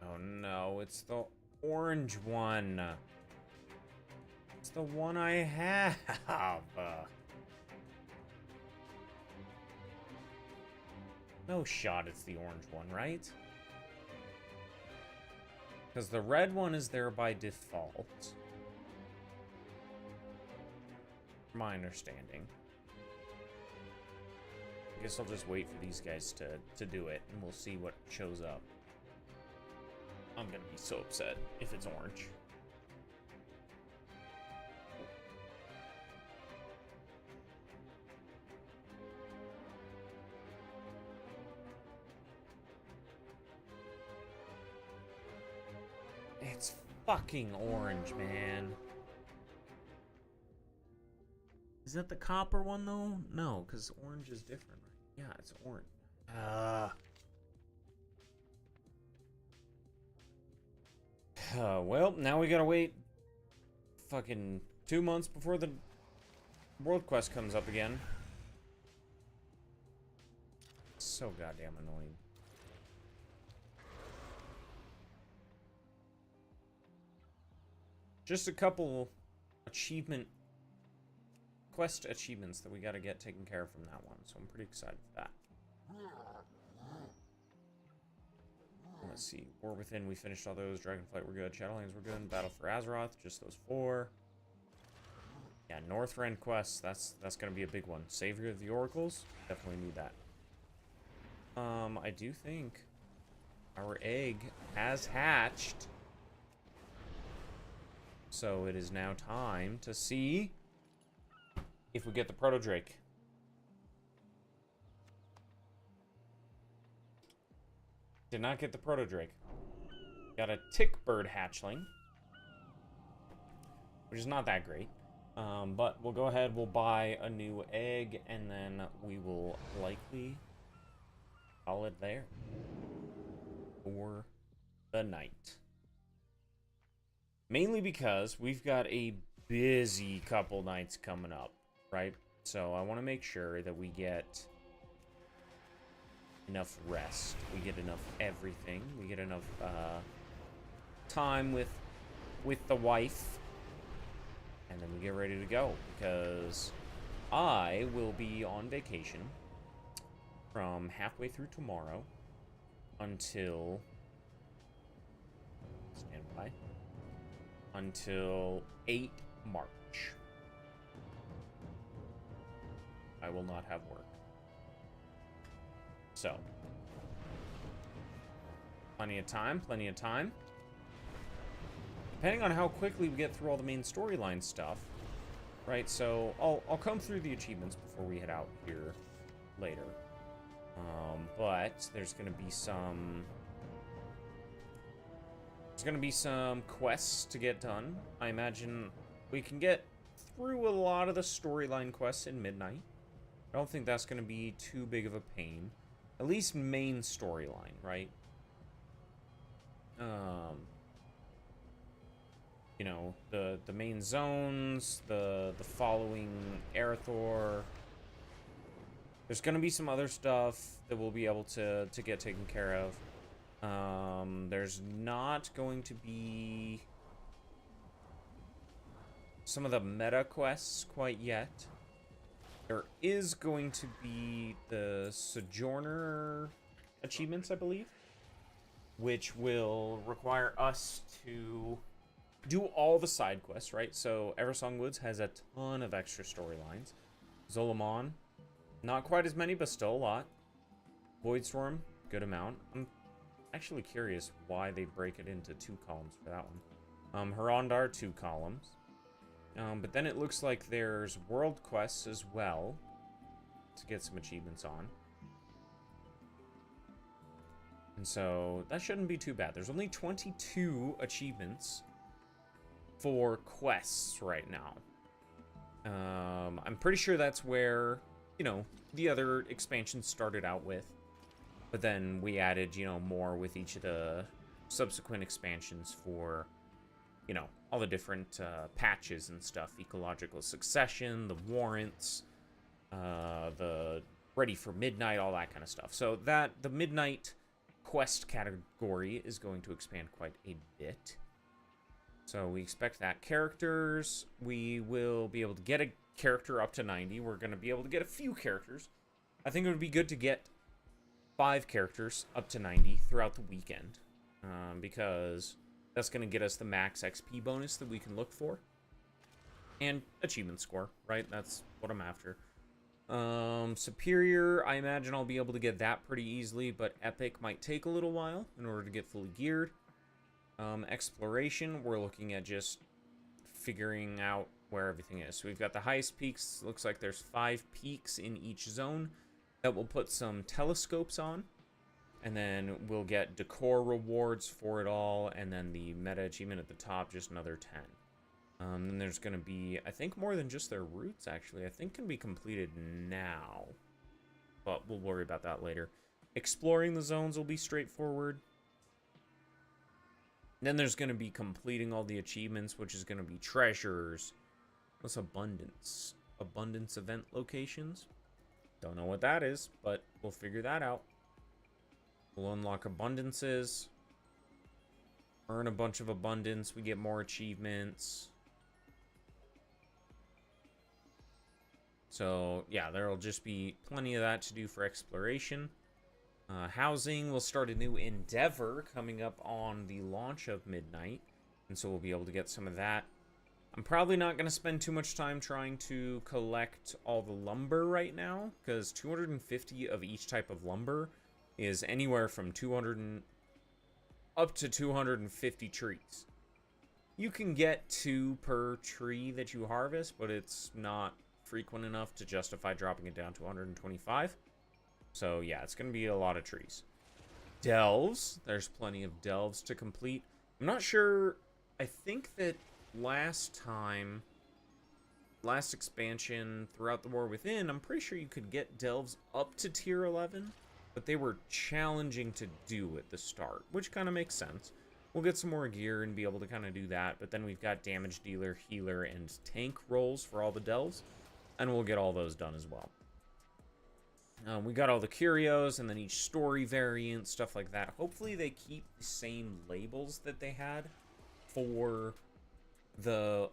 A: Oh no, it's the orange one. It's the one I have. No shot it's the orange one, right? Because the red one is there by default. From my understanding. I guess I'll just wait for these guys to do it, and we'll see what shows up. I'm gonna be so upset if it's orange. It's fucking orange, man. Is that the copper one, though? No, because orange is different. Yeah, it's orange. Well, now we gotta wait fucking 2 months before the world quest comes up again. It's so goddamn annoying. Just a couple quest achievements that we gotta get taken care of from that one, so I'm pretty excited for that. Let's see. War Within, we finished all those. Dragonflight, we're good. Shadowlands, we're good. Battle for Azeroth, just those 4. Yeah, Northrend quests, that's gonna be a big one. Savior of the Oracles, definitely need that. I do think our egg has hatched. So it is now time to see if we get the Proto Drake. Did not get the Proto Drake. Got a Tick Bird hatchling, which is not that great. But we'll go ahead, we'll buy a new egg, and then we will likely call it there for the night. Mainly because we've got a busy couple nights coming up, right? So I want to make sure that we get enough rest, we get enough everything, we get enough time with the wife, and then we get ready to go, because I will be on vacation from halfway through tomorrow until stand by until 8 March. I will not have work. So, Plenty of time, plenty of time. Depending on how quickly we get through all the main storyline stuff, right? So I'll come through the achievements before we head out here later. But there's gonna be some quests to get done. I imagine we can get through a lot of the storyline quests in Midnight. I don't think that's gonna be too big of a pain. At least main storyline, right? You know, the main zones, the following Arathor. There's gonna be some other stuff that we'll be able to get taken care of. There's not going to be some of the meta quests quite yet. There is going to be the Sojourner achievements, I believe, which will require us to do all the side quests, right? So Eversong Woods has a ton of extra storylines. Zolamon, not quite as many, but still a lot. Voidstorm, good amount. I'm actually curious why they break it into 2 columns for that one. Harondar, 2 columns. But then it looks like there's world quests as well to get some achievements on. And so that shouldn't be too bad. There's only 22 achievements for quests right now. I'm pretty sure that's where, you know, the other expansions started out with. But then we added, you know, more with each of the subsequent expansions for, you know, all the different patches and stuff. Ecological Succession, the Warrants, the Ready for Midnight, all that kind of stuff. So that, the Midnight quest category is going to expand quite a bit. So we expect that. Characters, we will be able to get a character up to 90. We're going to be able to get a few characters. I think it would be good to get 5 characters up to 90 throughout the weekend, because that's going to get us the max XP bonus that we can look for. And achievement score, right? That's what I'm after. Superior, I imagine I'll be able to get that pretty easily, but Epic might take a little while in order to get fully geared. Exploration, we're looking at just figuring out where everything is. So we've got the highest peaks. Looks like there's 5 peaks in each zone that will put some telescopes on. And then we'll get decor rewards for it all. And then the meta achievement at the top, just another 10. Then there's going to be, I think, more than just their routes, actually. I think can be completed now. But we'll worry about that later. Exploring the zones will be straightforward. Then there's going to be completing all the achievements, which is going to be treasures. What's abundance? Abundance event locations? Don't know what that is, but we'll figure that out. We'll unlock abundances. Earn a bunch of abundance. We get more achievements. So, yeah, there'll just be plenty of that to do for exploration. Housing, we'll start a new endeavor coming up on the launch of Midnight. And so we'll be able to get some of that. I'm probably not going to spend too much time trying to collect all the lumber right now, because 250 of each type of lumber is anywhere from 200 up to 250 trees. You can get 2 per tree that you harvest, but it's not frequent enough to justify dropping it down to 125. So yeah, it's going to be a lot of trees. Delves, there's plenty of delves to complete. I'm not sure, I think that last expansion, Throughout the War Within, I'm pretty sure you could get delves up to tier 11, but they were challenging to do at the start, which kind of makes sense. We'll get some more gear and be able to kind of do that, but then we've got damage dealer, healer, and tank roles for all the delves, and we'll get all those done as well. We got all the curios, and then each story variant, stuff like that. Hopefully they keep the same labels that they had for the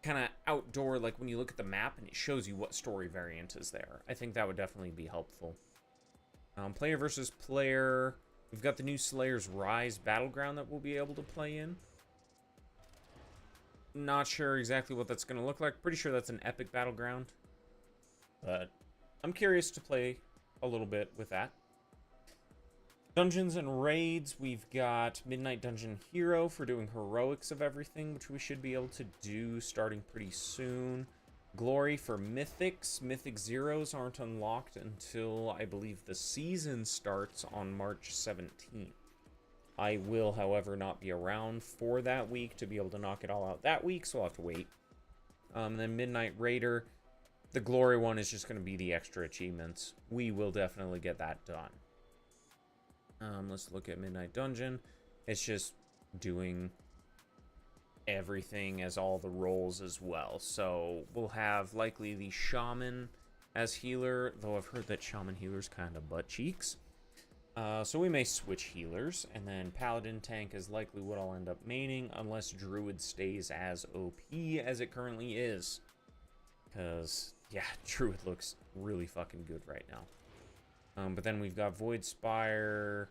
A: kind of outdoor, like when you look at the map and it shows you what story variant is there. I think that would definitely be helpful. Player versus player. We've got the new Slayer's Rise Battleground that we'll be able to play in. Not sure exactly what that's going to look like. Pretty sure that's an epic battleground. But I'm curious to play a little bit with that. Dungeons and raids, we've got Midnight Dungeon Hero for doing heroics of everything, which we should be able to do starting pretty soon. Glory for Mythics. Mythic Zeros aren't unlocked until, I believe, the season starts on March 17th. I will, however, not be around for that week to be able to knock it all out that week, so I'll have to wait. Then Midnight Raider. The Glory one is just going to be the extra achievements. We will definitely get that done. Let's look at Midnight Dungeon. It's just doing everything as all the roles as well. So we'll have likely the Shaman as healer, though I've heard that Shaman healer's kind of butt cheeks. So we may switch healers, and then Paladin tank is likely what I'll end up maining, unless Druid stays as OP as it currently is. Because, yeah, Druid looks really fucking good right now. But then we've got Void Spire,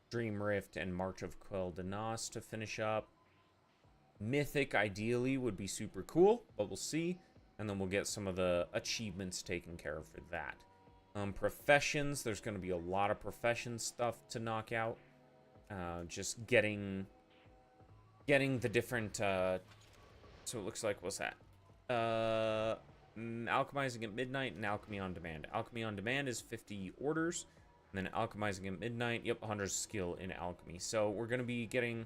A: Dream Rift, and March of Quell Danas to finish up. Mythic, ideally, would be super cool, but we'll see. And then we'll get some of the achievements taken care of for that. Professions, there's going to be a lot of profession stuff to knock out. Just getting the different... so it looks like, what's that? Alchemizing at Midnight and Alchemy on Demand. Alchemy on Demand is 50 orders. And then Alchemizing at Midnight, yep, 100 skill in Alchemy. So we're going to be getting...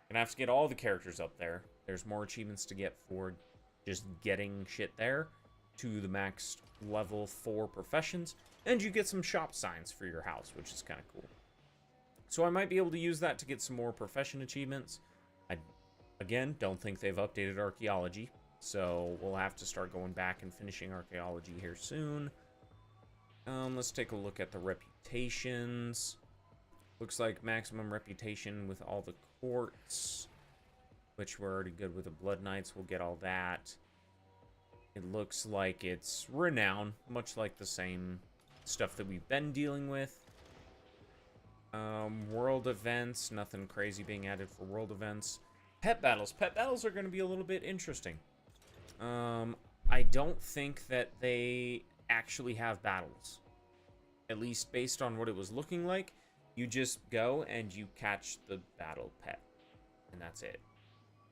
A: Gonna have to get all the characters up there. There's more achievements to get for just getting shit there to the max level for professions. And you get some shop signs for your house, which is kind of cool. So I might be able to use that to get some more profession achievements. I, again, don't think they've updated archaeology. So we'll have to start going back and finishing archaeology here soon. Let's take a look at the reputations. Looks like maximum reputation with all the courts, which we're already good with the Blood Knights. We'll get all that. It looks like it's renown, much like the same stuff that we've been dealing with. World events, nothing crazy being added for world events. Pet battles. Pet battles are going to be a little bit interesting. I don't think that they actually have battles. At least based on what it was looking like. You just go and you catch the battle pet. And that's it.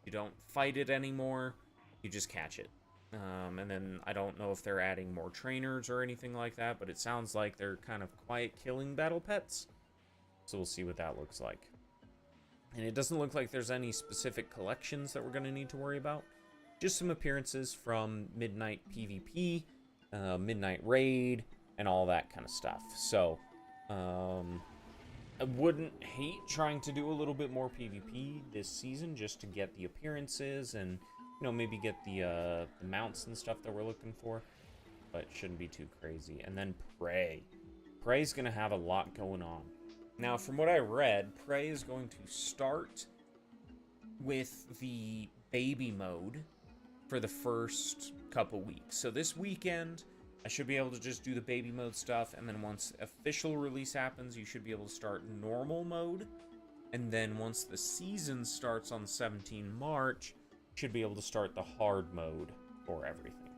A: You don't fight it anymore. You just catch it. And then I don't know if they're adding more trainers or anything like that, but it sounds like they're kind of quiet killing battle pets. So we'll see what that looks like. And it doesn't look like there's any specific collections that we're going to need to worry about. Just some appearances from Midnight PvP, Midnight Raid, and all that kind of stuff. So, I wouldn't hate trying to do a little bit more PvP this season just to get the appearances and, you know, maybe get the mounts and stuff that we're looking for. But it shouldn't be too crazy. And then Prey. Prey's going to have a lot going on. Now, from what I read, Prey is going to start with the baby mode for the first couple weeks. So this weekend, I should be able to just do the baby mode stuff, and then once official release happens, you should be able to start normal mode. And then once the season starts on 17 March, you should be able to start the hard mode for everything.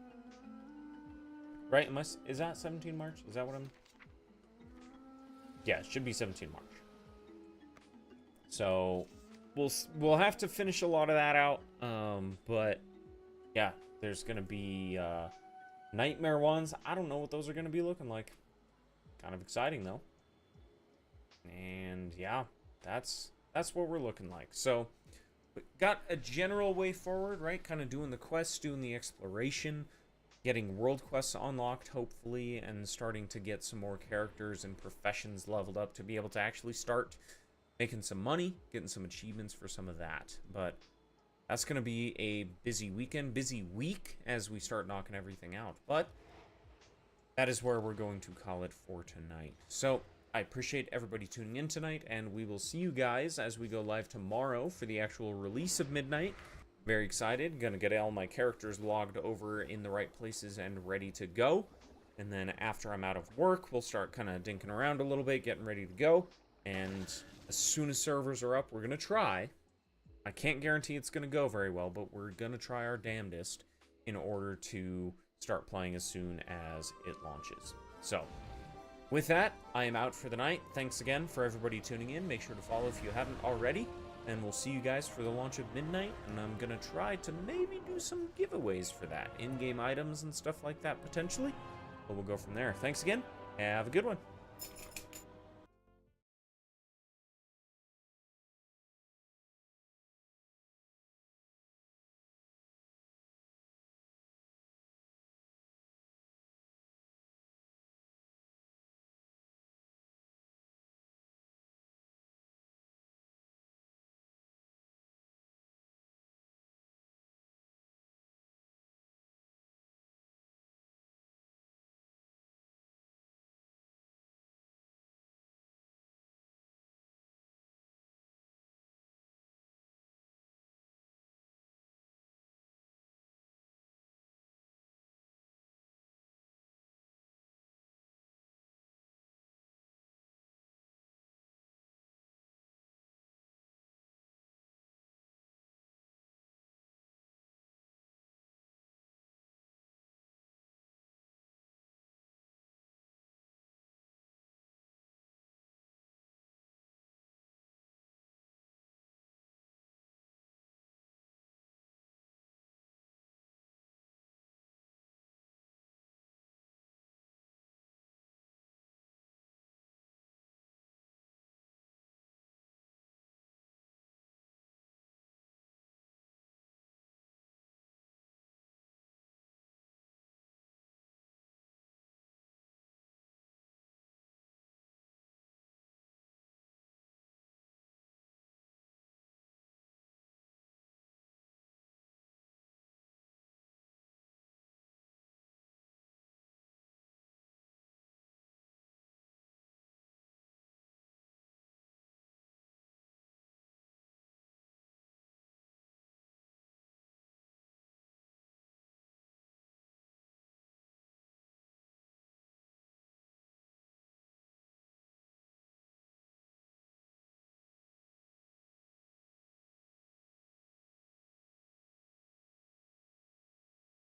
A: Right? Is that 17 March? Is that what I'm... Yeah, it should be 17 March. So we'll have to finish a lot of that out. But yeah, there's gonna be nightmare ones. I don't know what those are gonna be looking like. Kind of exciting though. And yeah, that's what we're looking like. So we got a general way forward, right? Kind of doing the quests, doing the exploration, getting world quests unlocked, hopefully, and starting to get some more characters and professions leveled up to be able to actually start making some money, getting some achievements for some of that. But that's going to be a busy weekend, busy week as we start knocking everything out. But that is where we're going to call it for tonight. So I appreciate everybody tuning in tonight, and we will see you guys as we go live tomorrow for the actual release of Midnight. Very excited. Gonna get all my characters logged over in the right places and ready to go. And then after I'm out of work, we'll start kind of dinking around a little bit, getting ready to go. And as soon as servers are up, we're gonna try. I can't guarantee it's gonna go very well, but we're gonna try our damnedest in order to start playing as soon as it launches. So, with that, I am out for the night. Thanks again for everybody tuning in. Make sure to follow if you haven't already. And we'll see you guys for the launch of Midnight. And I'm going to try to maybe do some giveaways for that. In-game items and stuff like that, potentially. But we'll go from there. Thanks again. Have a good one.